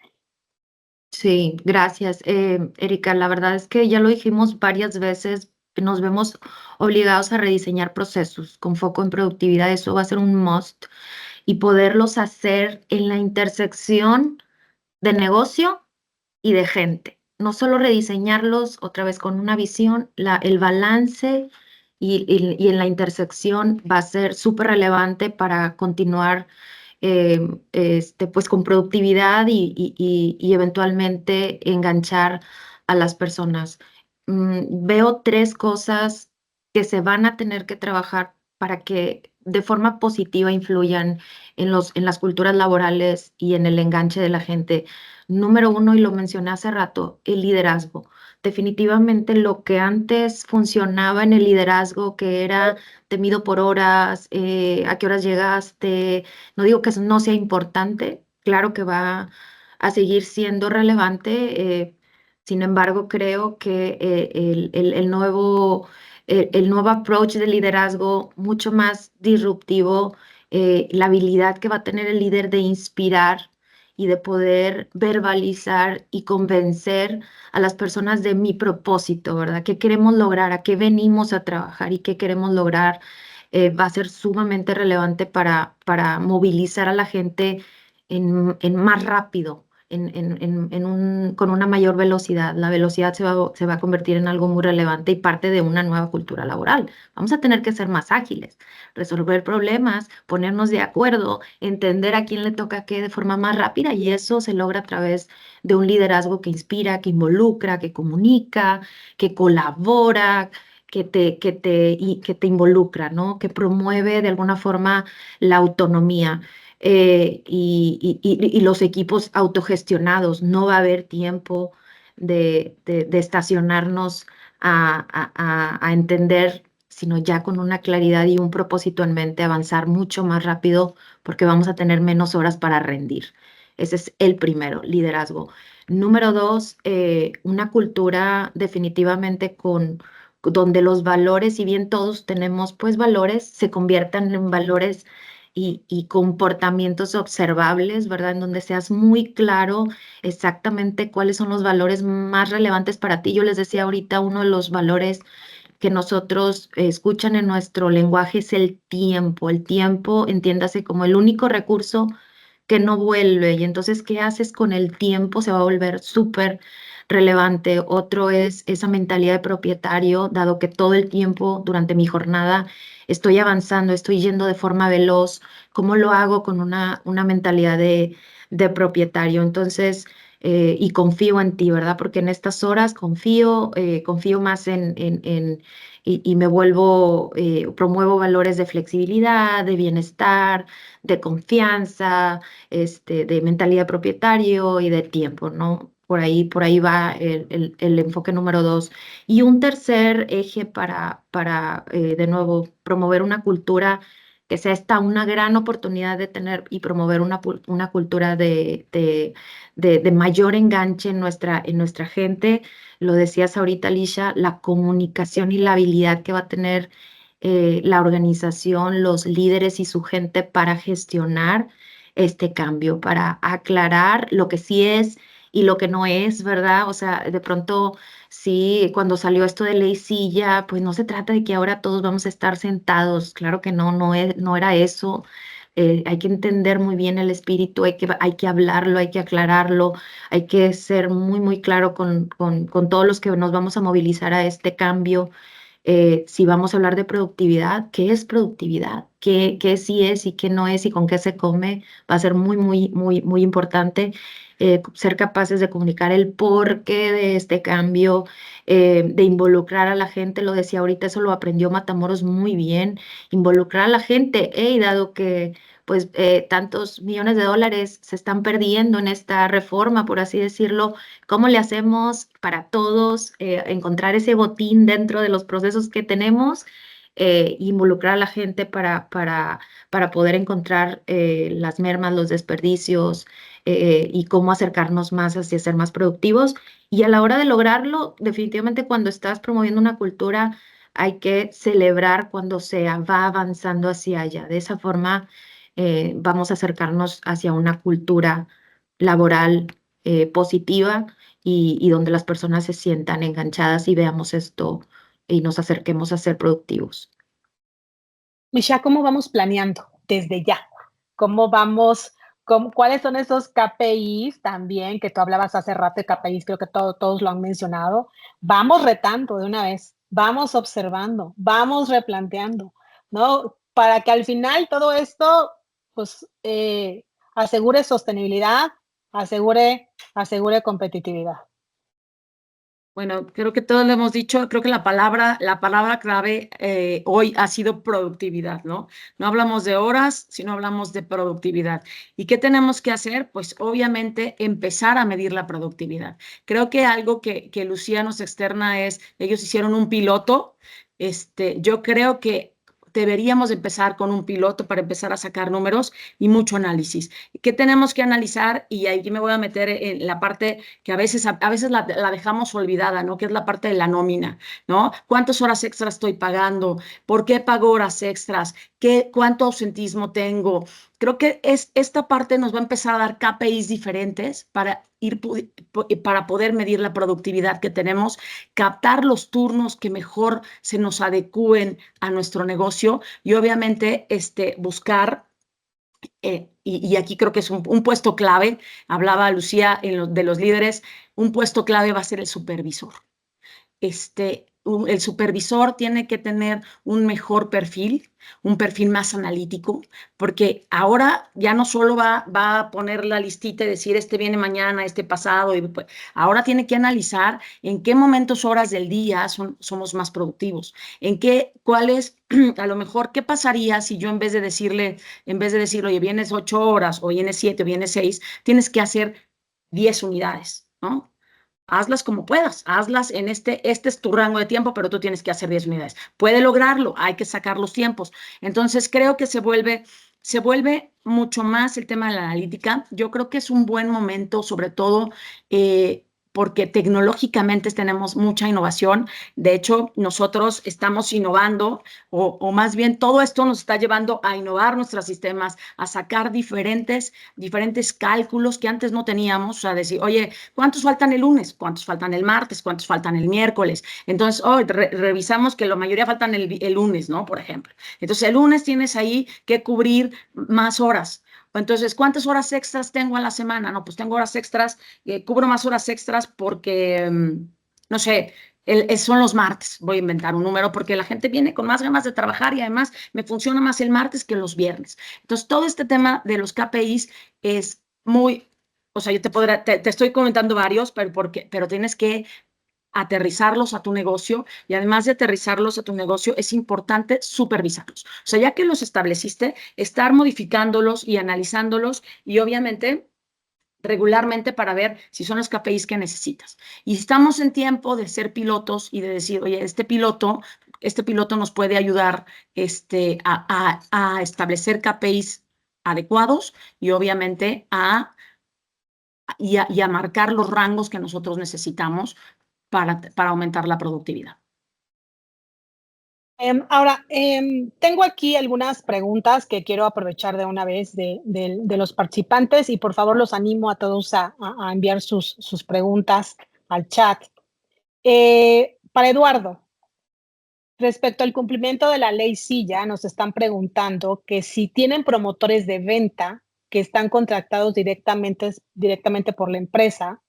Sí, gracias, Erika. La verdad es que ya lo dijimos varias veces, nos vemos obligados a rediseñar procesos con foco en productividad. Eso va a ser un must, y poderlos hacer en la intersección de negocio y de gente. No solo rediseñarlos otra vez con una visión, el balance y en la intersección va a ser súper relevante para continuar pues con productividad y eventualmente enganchar a las personas. Veo tres cosas que se van a tener que trabajar para que de forma positiva influyan en las culturas laborales y en el enganche de la gente. Número uno, y lo mencioné hace rato, el liderazgo. Definitivamente lo que antes funcionaba en el liderazgo, que era te mido por horas, a qué horas llegaste. No digo que eso no sea importante, claro que va a seguir siendo relevante. Sin embargo, creo que el nuevo approach de liderazgo, mucho más disruptivo, la habilidad que va a tener el líder de inspirar y de poder verbalizar y convencer a las personas de mi propósito, ¿verdad? ¿Qué queremos lograr? ¿A qué venimos a trabajar y qué queremos lograr? Va a ser sumamente relevante para movilizar a la gente en más rápido, con una mayor velocidad. La velocidad se va a convertir en algo muy relevante y parte de una nueva cultura laboral. Vamos a tener que ser más ágiles, resolver problemas, ponernos de acuerdo, entender a quién le toca qué de forma más rápida, y eso se logra a través de un liderazgo que inspira, que involucra, que comunica, que colabora, que te involucra, ¿no? Que promueve de alguna forma la autonomía. Y los equipos autogestionados. No va a haber tiempo de estacionarnos a entender, sino ya con una claridad y un propósito en mente, avanzar mucho más rápido porque vamos a tener menos horas para rendir. Ese es el primero, liderazgo. Número dos, una cultura definitivamente donde los valores, si bien todos tenemos pues valores, se conviertan en valores y comportamientos observables, ¿verdad? En donde seas muy claro exactamente cuáles son los valores más relevantes para ti. Yo les decía ahorita, uno de los valores que nosotros escuchan en nuestro lenguaje es el tiempo. El tiempo, entiéndase como el único recurso que no vuelve. Y entonces, ¿qué haces con el tiempo? Se va a volver súper relevante. Otro es esa mentalidad de propietario, dado que todo el tiempo durante mi jornada estoy avanzando, estoy yendo de forma veloz. ¿Cómo lo hago con una mentalidad de propietario? Entonces, y confío en ti, ¿verdad? Porque en estas horas confío más y me vuelvo, promuevo valores de flexibilidad, de bienestar, de confianza, de mentalidad de propietario y de tiempo, ¿no? Por ahí va el enfoque número dos. Y un tercer eje de nuevo, promover una cultura que sea esta una gran oportunidad de tener y promover una cultura de mayor enganche en nuestra gente. Lo decías ahorita, Alicia, la comunicación y la habilidad que va a tener la organización, los líderes y su gente para gestionar este cambio, para aclarar lo que sí es y lo que no es, ¿verdad? O sea, de pronto Sí, cuando salió esto de ley silla, pues no se trata de que ahora todos vamos a estar sentados, claro que no, no era eso. Hay que entender muy bien el espíritu, hay que hablarlo, hay que aclararlo, hay que ser muy, muy claro con todos los que nos vamos a movilizar a este cambio. Si vamos a hablar de productividad, ¿qué es productividad? ¿Qué sí es y qué no es y con qué se come? Va a ser muy, muy, muy, muy importante ser capaces de comunicar el porqué de este cambio, de involucrar a la gente. Lo decía ahorita, eso lo aprendió Matamoros muy bien, involucrar a la gente. Y dado que pues tantos millones de dólares se están perdiendo en esta reforma, por así decirlo, ¿cómo le hacemos para todos encontrar ese botín dentro de los procesos que tenemos? Involucrar a la gente para poder encontrar las mermas, los desperdicios y cómo acercarnos más hacia ser más productivos. Y a la hora de lograrlo, definitivamente cuando estás promoviendo una cultura, hay que celebrar cuando se va avanzando hacia allá. De esa forma, vamos a acercarnos hacia una cultura laboral positiva y donde las personas se sientan enganchadas y veamos esto y nos acerquemos a ser productivos. Misha, ¿cómo vamos planeando desde ya? ¿Cómo vamos? ¿Cuáles son esos KPIs también que tú hablabas hace rato de KPIs? Creo que todos lo han mencionado. Vamos retando de una vez, vamos observando, vamos replanteando, ¿no? Para que al final todo esto, pues, asegure sostenibilidad, asegure competitividad. Bueno, creo que todos lo hemos dicho, creo que la palabra clave hoy ha sido productividad, ¿no? No hablamos de horas, sino hablamos de productividad. ¿Y qué tenemos que hacer? Pues obviamente empezar a medir la productividad. Creo que algo que Lucía nos externa es, ellos hicieron un piloto, yo creo que deberíamos empezar con un piloto para empezar a sacar números y mucho análisis. ¿Qué tenemos que analizar? Y aquí me voy a meter en la parte que a veces la dejamos olvidada, ¿no? Que es la parte de la nómina, ¿no? ¿Cuántas horas extras estoy pagando? ¿Por qué pago horas extras? ¿Cuánto ausentismo tengo? Creo que esta parte nos va a empezar a dar KPIs diferentes para poder medir la productividad que tenemos, captar los turnos que mejor se nos adecúen a nuestro negocio y obviamente buscar y aquí creo que es un puesto clave, hablaba Lucía de los líderes, un puesto clave va a ser el supervisor. El supervisor tiene que tener un mejor perfil, un perfil más analítico, porque ahora ya no solo va a poner la listita y decir este viene mañana, este pasado, ahora tiene que analizar en qué momentos, horas del día somos más productivos, cuáles, a lo mejor, qué pasaría si yo en vez de decirle, oye, vienes 8 horas, o vienes 7, o vienes 6, tienes que hacer 10 unidades, ¿no? Hazlas como puedas, hazlas en este es tu rango de tiempo, pero tú tienes que hacer 10 unidades. Puede lograrlo, hay que sacar los tiempos. Entonces, creo que se vuelve mucho más el tema de la analítica. Yo creo que es un buen momento, sobre todo porque tecnológicamente tenemos mucha innovación. De hecho, nosotros estamos innovando, o más bien todo esto nos está llevando a innovar nuestros sistemas, a sacar diferentes cálculos que antes no teníamos, o sea, decir, oye, ¿cuántos faltan el lunes? ¿Cuántos faltan el martes? ¿Cuántos faltan el miércoles? Entonces, hoy revisamos que la mayoría faltan el lunes, ¿no? Por ejemplo. Entonces, el lunes tienes ahí que cubrir más horas. Entonces, ¿cuántas horas extras tengo a la semana? No, pues tengo horas extras, cubro más horas extras porque, no sé, son los martes, voy a inventar un número, porque la gente viene con más ganas de trabajar y además me funciona más el martes que los viernes. Entonces, todo este tema de los KPIs es muy, o sea, yo te estoy comentando varios, pero tienes que aterrizarlos a tu negocio y además de aterrizarlos a tu negocio, es importante supervisarlos. O sea, ya que los estableciste, estar modificándolos y analizándolos y obviamente regularmente para ver si son los KPIs que necesitas. Y estamos en tiempo de ser pilotos y de decir, oye, este piloto nos puede ayudar a establecer KPIs adecuados y obviamente y a marcar los rangos que nosotros necesitamos para aumentar la productividad. Ahora, tengo aquí algunas preguntas que quiero aprovechar de una vez de los participantes y por favor los animo a todos a enviar sus preguntas al chat. Para Eduardo, respecto al cumplimiento de la ley Silla, nos están preguntando que si tienen promotores de venta que están contratados directamente por la empresa,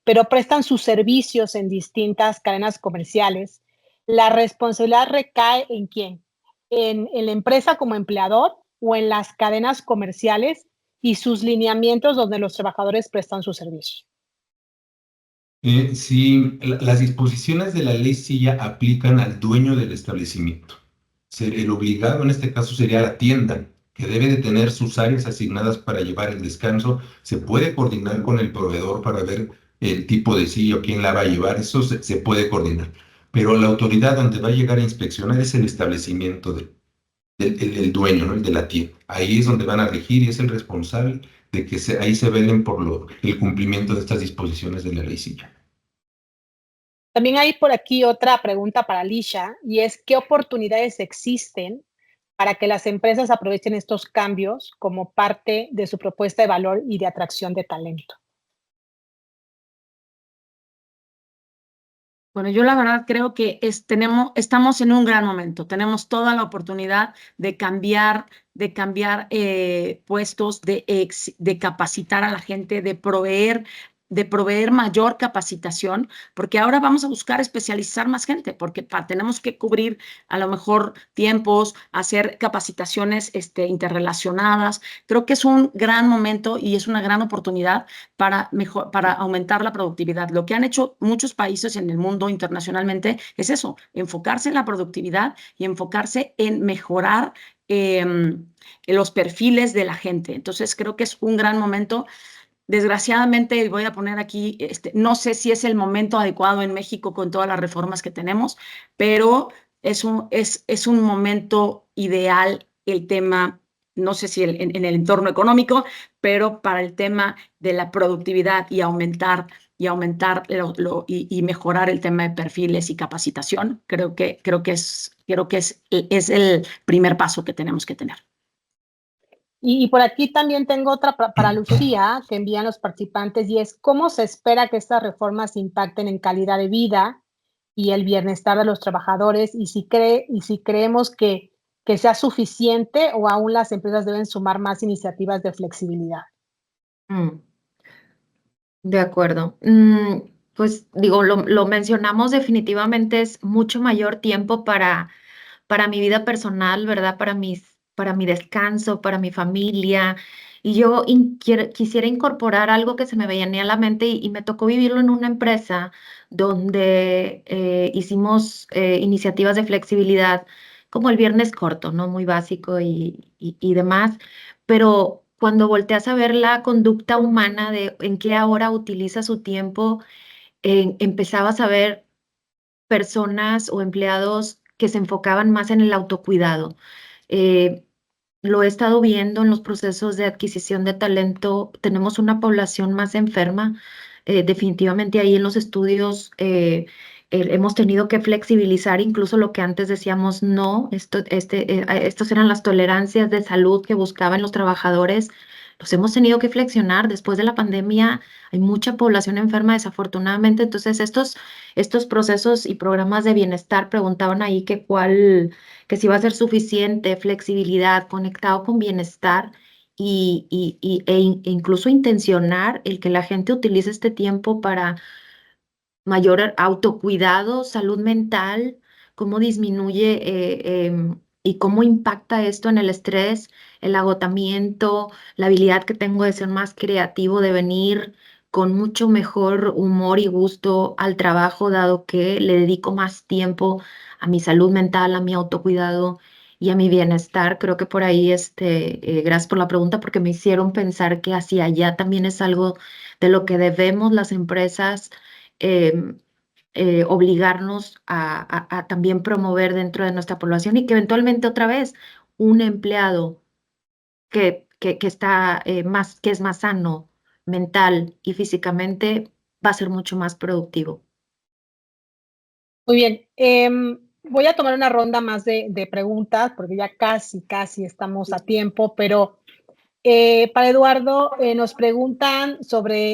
pero prestan sus servicios en distintas cadenas comerciales, ¿la responsabilidad recae en quién? ¿En la empresa como empleador o en las cadenas comerciales y sus lineamientos donde los trabajadores prestan sus servicios? Sí, las disposiciones de la ley Silla aplican al dueño del establecimiento. El obligado en este caso sería la tienda, que debe de tener sus áreas asignadas para llevar el descanso. Se puede coordinar con el proveedor para ver el tipo de silla o quién la va a llevar, eso se puede coordinar. Pero la autoridad donde va a llegar a inspeccionar es el establecimiento el dueño, ¿no? El de la tienda. Ahí es donde van a regir y es el responsable de que ahí se velen por el cumplimiento de estas disposiciones de la ley Silla. También hay por aquí otra pregunta para Alicia y es, ¿qué oportunidades existen para que las empresas aprovechen estos cambios como parte de su propuesta de valor y de atracción de talento? Bueno, yo la verdad creo que estamos en un gran momento. Tenemos toda la oportunidad de cambiar puestos, de capacitar a la gente, de proveer mayor capacitación, porque ahora vamos a buscar especializar más gente, porque tenemos que cubrir a lo mejor tiempos, hacer capacitaciones interrelacionadas. Creo que es un gran momento y es una gran oportunidad para aumentar la productividad. Lo que han hecho muchos países en el mundo internacionalmente es eso, enfocarse en la productividad y enfocarse en mejorar los perfiles de la gente. Entonces creo que es un gran momento. Desgraciadamente, voy a poner aquí, no sé si es el momento adecuado en México con todas las reformas que tenemos, pero es un momento ideal el tema, no sé si en el entorno económico, pero para el tema de la productividad y aumentar y mejorar el tema de perfiles y capacitación, creo que es el primer paso que tenemos que tener. Y por aquí también tengo otra para Lucía que envían los participantes y es, ¿cómo se espera que estas reformas impacten en calidad de vida y el bienestar de los trabajadores? Y si creemos que sea suficiente o aún las empresas deben sumar más iniciativas de flexibilidad. Mm, de acuerdo. Pues digo, lo mencionamos definitivamente, es mucho mayor tiempo para mi vida personal, ¿verdad? Para mi descanso, para mi familia. Y yo quisiera incorporar algo que se me venía a la mente y me tocó vivirlo en una empresa donde hicimos iniciativas de flexibilidad, como el viernes corto, ¿no? Muy básico y demás. Pero cuando volteas a ver la conducta humana de en qué ahora utiliza su tiempo, empezabas a ver personas o empleados que se enfocaban más en el autocuidado. Eh, lo he estado viendo en los procesos de adquisición de talento. Tenemos una población más enferma. Definitivamente ahí en los estudios hemos tenido que flexibilizar incluso lo que antes decíamos no. Estos eran las tolerancias de salud que buscaban los trabajadores. Los hemos tenido que flexionar. Después de la pandemia hay mucha población enferma desafortunadamente. Entonces estos procesos y programas de bienestar preguntaban ahí que si va a ser suficiente flexibilidad conectado con bienestar e incluso intencionar el que la gente utilice este tiempo para mayor autocuidado, salud mental, cómo disminuye y cómo impacta esto en el estrés, el agotamiento, la habilidad que tengo de ser más creativo, de venir con mucho mejor humor y gusto al trabajo, dado que le dedico más tiempo a mi salud mental, a mi autocuidado y a mi bienestar. Creo que por ahí, gracias por la pregunta, porque me hicieron pensar que hacia allá también es algo de lo que debemos las empresas eh, obligarnos a también promover dentro de nuestra población y que eventualmente otra vez un empleado que está que es más sano mental y físicamente va a ser mucho más productivo. Muy bien. Voy a tomar una ronda más de preguntas porque ya casi estamos a tiempo, pero para Eduardo nos preguntan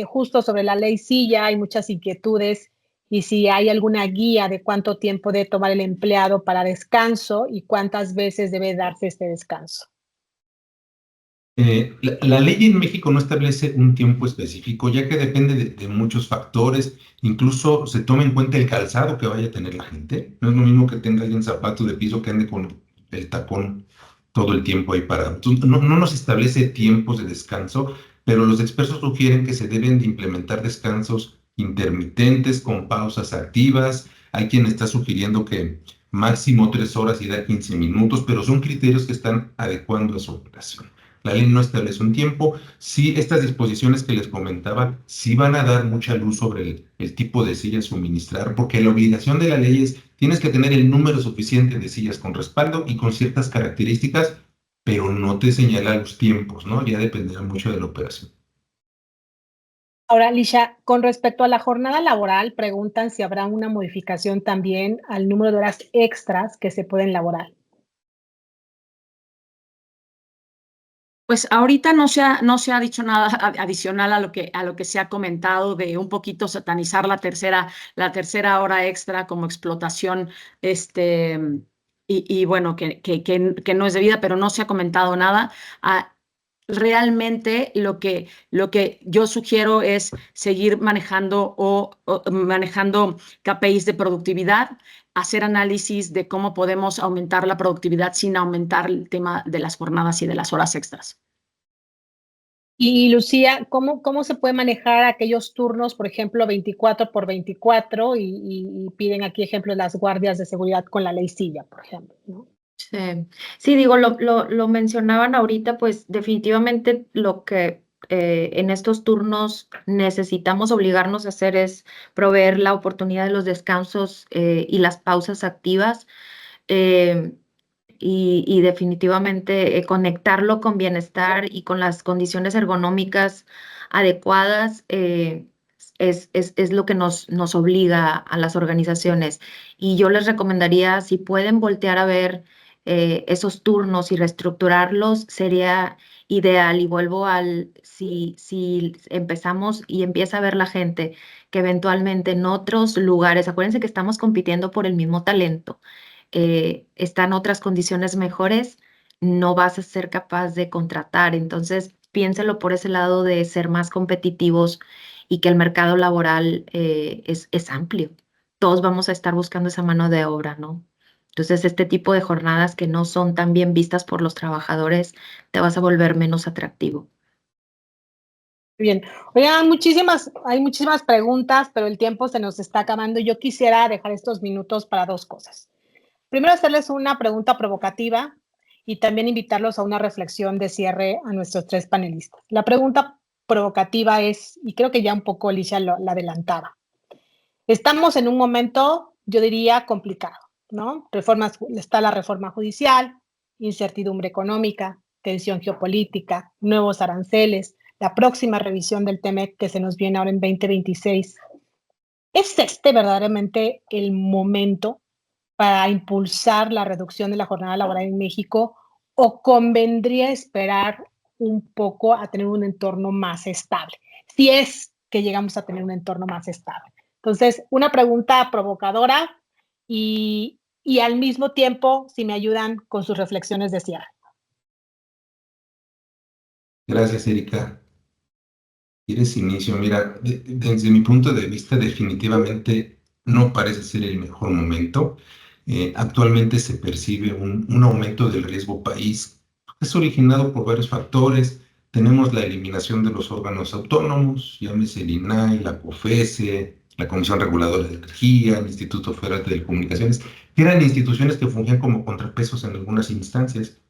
justo sobre la ley Silla, hay muchas inquietudes y si hay alguna guía de cuánto tiempo debe tomar el empleado para descanso y cuántas veces debe darse este descanso. La ley en México no establece un tiempo específico, ya que depende de muchos factores. Incluso se toma en cuenta el calzado que vaya a tener la gente. No es lo mismo que tenga alguien zapato de piso que ande con el tacón todo el tiempo ahí parado. Entonces, no nos establece tiempos de descanso, pero los expertos sugieren que se deben de implementar descansos intermitentes con pausas activas. Hay quien está sugiriendo que máximo 3 horas y da 15 minutos, pero son criterios que están adecuando a su operación. La ley no establece un tiempo. Sí, estas disposiciones que les comentaba, sí van a dar mucha luz sobre el tipo de sillas suministrar, porque la obligación de la ley es, tienes que tener el número suficiente de sillas con respaldo y con ciertas características, pero no te señala los tiempos, ¿no? Ya dependerá mucho de la operación. Ahora, Lisha, con respecto a la jornada laboral, preguntan si habrá una modificación también al número de horas extras que se pueden laborar. Pues ahorita no se ha dicho nada adicional a lo que se ha comentado de un poquito satanizar la tercera hora extra como explotación, y bueno, que no es debida, pero no se ha comentado nada. Realmente lo que yo sugiero es seguir manejando KPIs de productividad, hacer análisis de cómo podemos aumentar la productividad sin aumentar el tema de las jornadas y de las horas extras. Y Lucía, ¿cómo se puede manejar aquellos turnos, por ejemplo, 24 por 24 y piden aquí ejemplos las guardias de seguridad con la ley silla, por ejemplo, ¿no? Sí, sí, digo, lo mencionaban ahorita, pues definitivamente lo que en estos turnos necesitamos obligarnos a hacer es proveer la oportunidad de los descansos y las pausas activas, eh, y definitivamente conectarlo con bienestar y con las condiciones ergonómicas adecuadas, es lo que nos obliga a las organizaciones. Y yo les recomendaría, si pueden voltear a ver esos turnos y reestructurarlos, sería ideal. Y vuelvo si empezamos y empieza a ver la gente que eventualmente en otros lugares, acuérdense que estamos compitiendo por el mismo talento, están otras condiciones mejores, no vas a ser capaz de contratar. Entonces, piénselo por ese lado de ser más competitivos y que el mercado laboral es amplio. Todos vamos a estar buscando esa mano de obra, ¿no? Entonces, este tipo de jornadas que no son tan bien vistas por los trabajadores, te vas a volver menos atractivo. Bien. Oigan, hay muchísimas preguntas, pero el tiempo se nos está acabando. Yo quisiera dejar estos minutos para dos cosas. Primero, hacerles una pregunta provocativa y también invitarlos a una reflexión de cierre a nuestros tres panelistas. La pregunta provocativa es, y creo que ya un poco Alicia la adelantaba, estamos en un momento, yo diría, complicado, ¿no? Está la reforma judicial, incertidumbre económica, tensión geopolítica, nuevos aranceles, la próxima revisión del TEMEC que se nos viene ahora en 2026. ¿Es este verdaderamente el momento para impulsar la reducción de la jornada laboral en México o convendría esperar un poco a tener un entorno más estable? Si es que llegamos a tener un entorno más estable. Entonces, una pregunta provocadora y al mismo tiempo, si me ayudan con sus reflexiones de cierre. Gracias, Erika. ¿Quieres inicio? Mira, desde mi punto de vista, definitivamente no parece ser el mejor momento. Actualmente se percibe un aumento del riesgo país. Es originado por varios factores. Tenemos la eliminación de los órganos autónomos, llámese el INAI, la COFESE, la Comisión Reguladora de Energía, el Instituto Federal de Telecomunicaciones, que eran instituciones que fungían como contrapesos en algunas instancias.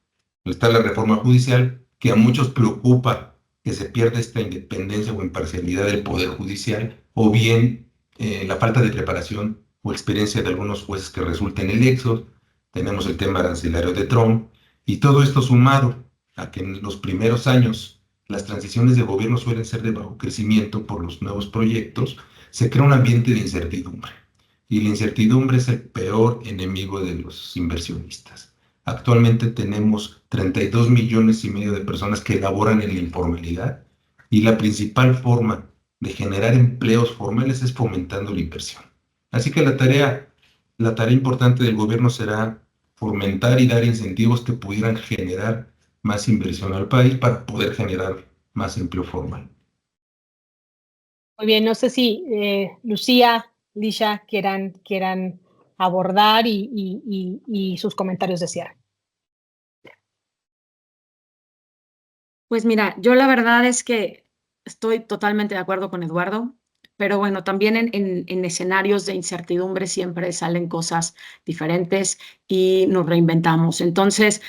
Está la reforma judicial, que a muchos preocupa que se pierda esta independencia o imparcialidad del Poder Judicial, o bien la falta de preparación o experiencia de algunos jueces que resulta en el éxodo. Tenemos el tema arancelario de Trump, y todo esto sumado a que en los primeros años las transiciones de gobierno suelen ser de bajo crecimiento por los nuevos proyectos, se crea un ambiente de incertidumbre. Y la incertidumbre es el peor enemigo de los inversionistas. Actualmente tenemos 32,5 millones de personas que laboran en la informalidad, y la principal forma de generar empleos formales es fomentando la inversión. Así que la tarea importante del gobierno será fomentar y dar incentivos que pudieran generar más inversión al país para poder generar más empleo formal. Muy bien, no sé si Lucía, Lisha quieran abordar y sus comentarios de cierre. Pues mira, yo la verdad es que estoy totalmente de acuerdo con Eduardo, pero bueno, también en escenarios de incertidumbre siempre salen cosas diferentes y nos reinventamos. Entonces,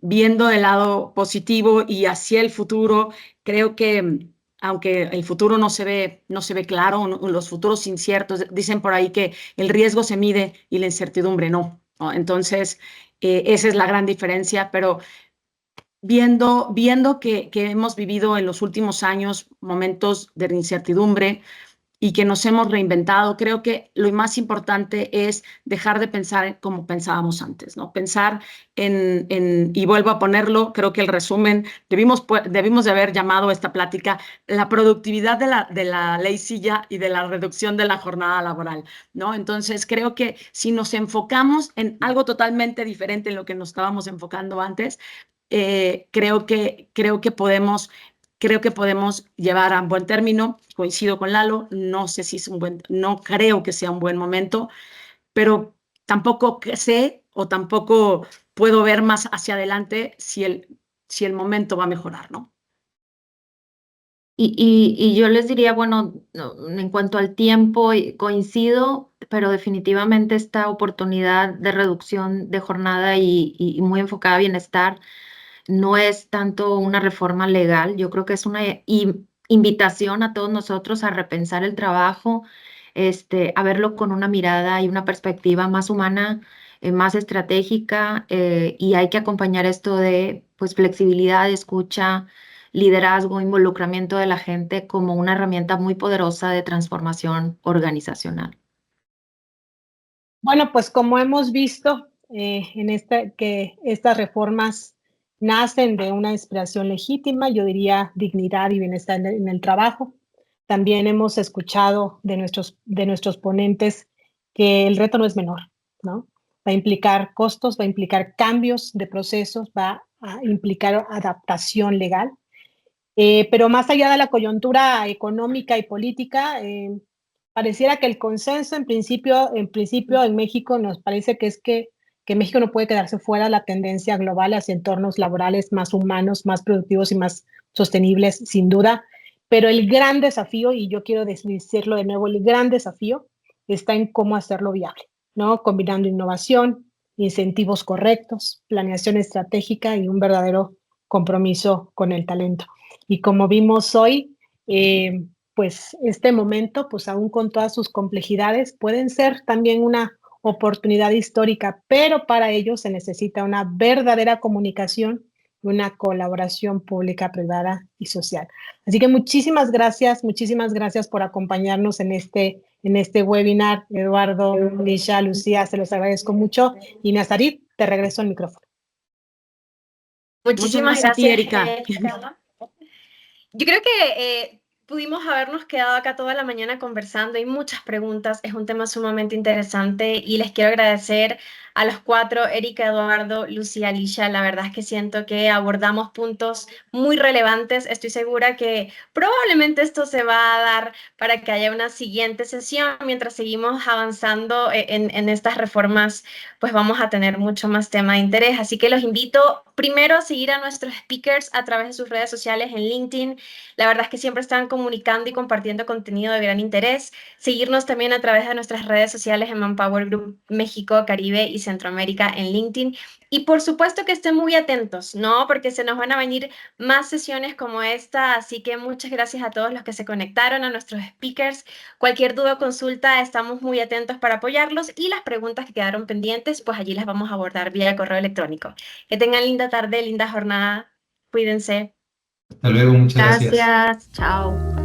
viendo el lado positivo y hacia el futuro, creo que aunque el futuro no se ve claro, los futuros inciertos, dicen por ahí que el riesgo se mide y la incertidumbre no, ¿no? Entonces, esa es la gran diferencia, pero viendo que hemos vivido en los últimos años momentos de incertidumbre y que nos hemos reinventado, creo que lo más importante es dejar de pensar como pensábamos antes, ¿no? Pensar y vuelvo a ponerlo, creo que el resumen, debimos de haber llamado esta plática la productividad de la ley Silla y de la reducción de la jornada laboral, ¿no? Entonces, creo que si nos enfocamos en algo totalmente diferente en lo que nos estábamos enfocando antes, creo que podemos llevar a un buen término. Coincido con Lalo, no sé si es no creo que sea un buen momento, pero tampoco sé o tampoco puedo ver más hacia adelante si el momento va a mejorar, ¿no? Y yo les diría, bueno, en cuanto al tiempo, coincido, pero definitivamente esta oportunidad de reducción de jornada y muy enfocada a bienestar no es tanto una reforma legal, yo creo que es una invitación a todos nosotros a repensar el trabajo, a verlo con una mirada y una perspectiva más humana, más estratégica, y hay que acompañar esto de pues, flexibilidad, escucha, liderazgo, involucramiento de la gente como una herramienta muy poderosa de transformación organizacional. Bueno, pues como hemos visto que estas reformas nacen de una inspiración legítima, yo diría dignidad y bienestar en el trabajo. También hemos escuchado de nuestros ponentes que el reto no es menor, ¿no? Va a implicar costos, va a implicar cambios de procesos, va a implicar adaptación legal. Pero más allá de la coyuntura económica y política, pareciera que el consenso en México nos parece que México no puede quedarse fuera de la tendencia global hacia entornos laborales más humanos, más productivos y más sostenibles, sin duda. Pero el gran desafío, y yo quiero decirlo de nuevo, el gran desafío está en cómo hacerlo viable, ¿no? Combinando innovación, incentivos correctos, planeación estratégica y un verdadero compromiso con el talento. Y como vimos hoy, pues este momento, pues aún con todas sus complejidades, pueden ser también una oportunidad histórica, pero para ello se necesita una verdadera comunicación, una colaboración pública, privada y social. Así que muchísimas gracias por acompañarnos en este webinar. Eduardo, Lisha, Lucía, se los agradezco mucho. Y Nazarit, te regreso el micrófono. Muchísimas Muchas gracias a ti, gracias, Erika. Erika. Yo creo que pudimos habernos quedado acá toda la mañana conversando. Hay muchas preguntas, es un tema sumamente interesante y les quiero agradecer a los cuatro, Erika, Eduardo, Lucía, Lisha. La verdad es que siento que abordamos puntos muy relevantes. Estoy segura que probablemente esto se va a dar para que haya una siguiente sesión. Mientras seguimos avanzando en estas reformas, pues vamos a tener mucho más tema de interés. Así que los invito primero a seguir a nuestros speakers a través de sus redes sociales en LinkedIn. La verdad es que siempre están comunicando y compartiendo contenido de gran interés. Seguirnos también a través de nuestras redes sociales en Manpower Group México, Caribe y Centroamérica en LinkedIn. Y por supuesto que estén muy atentos, ¿no? Porque se nos van a venir más sesiones como esta. Así que muchas gracias a todos los que se conectaron, a nuestros speakers. Cualquier duda o consulta, estamos muy atentos para apoyarlos. Y las preguntas que quedaron pendientes, pues allí las vamos a abordar vía correo electrónico. Que tengan linda tarde, linda jornada. Cuídense. Hasta luego, muchas gracias. Gracias, chao.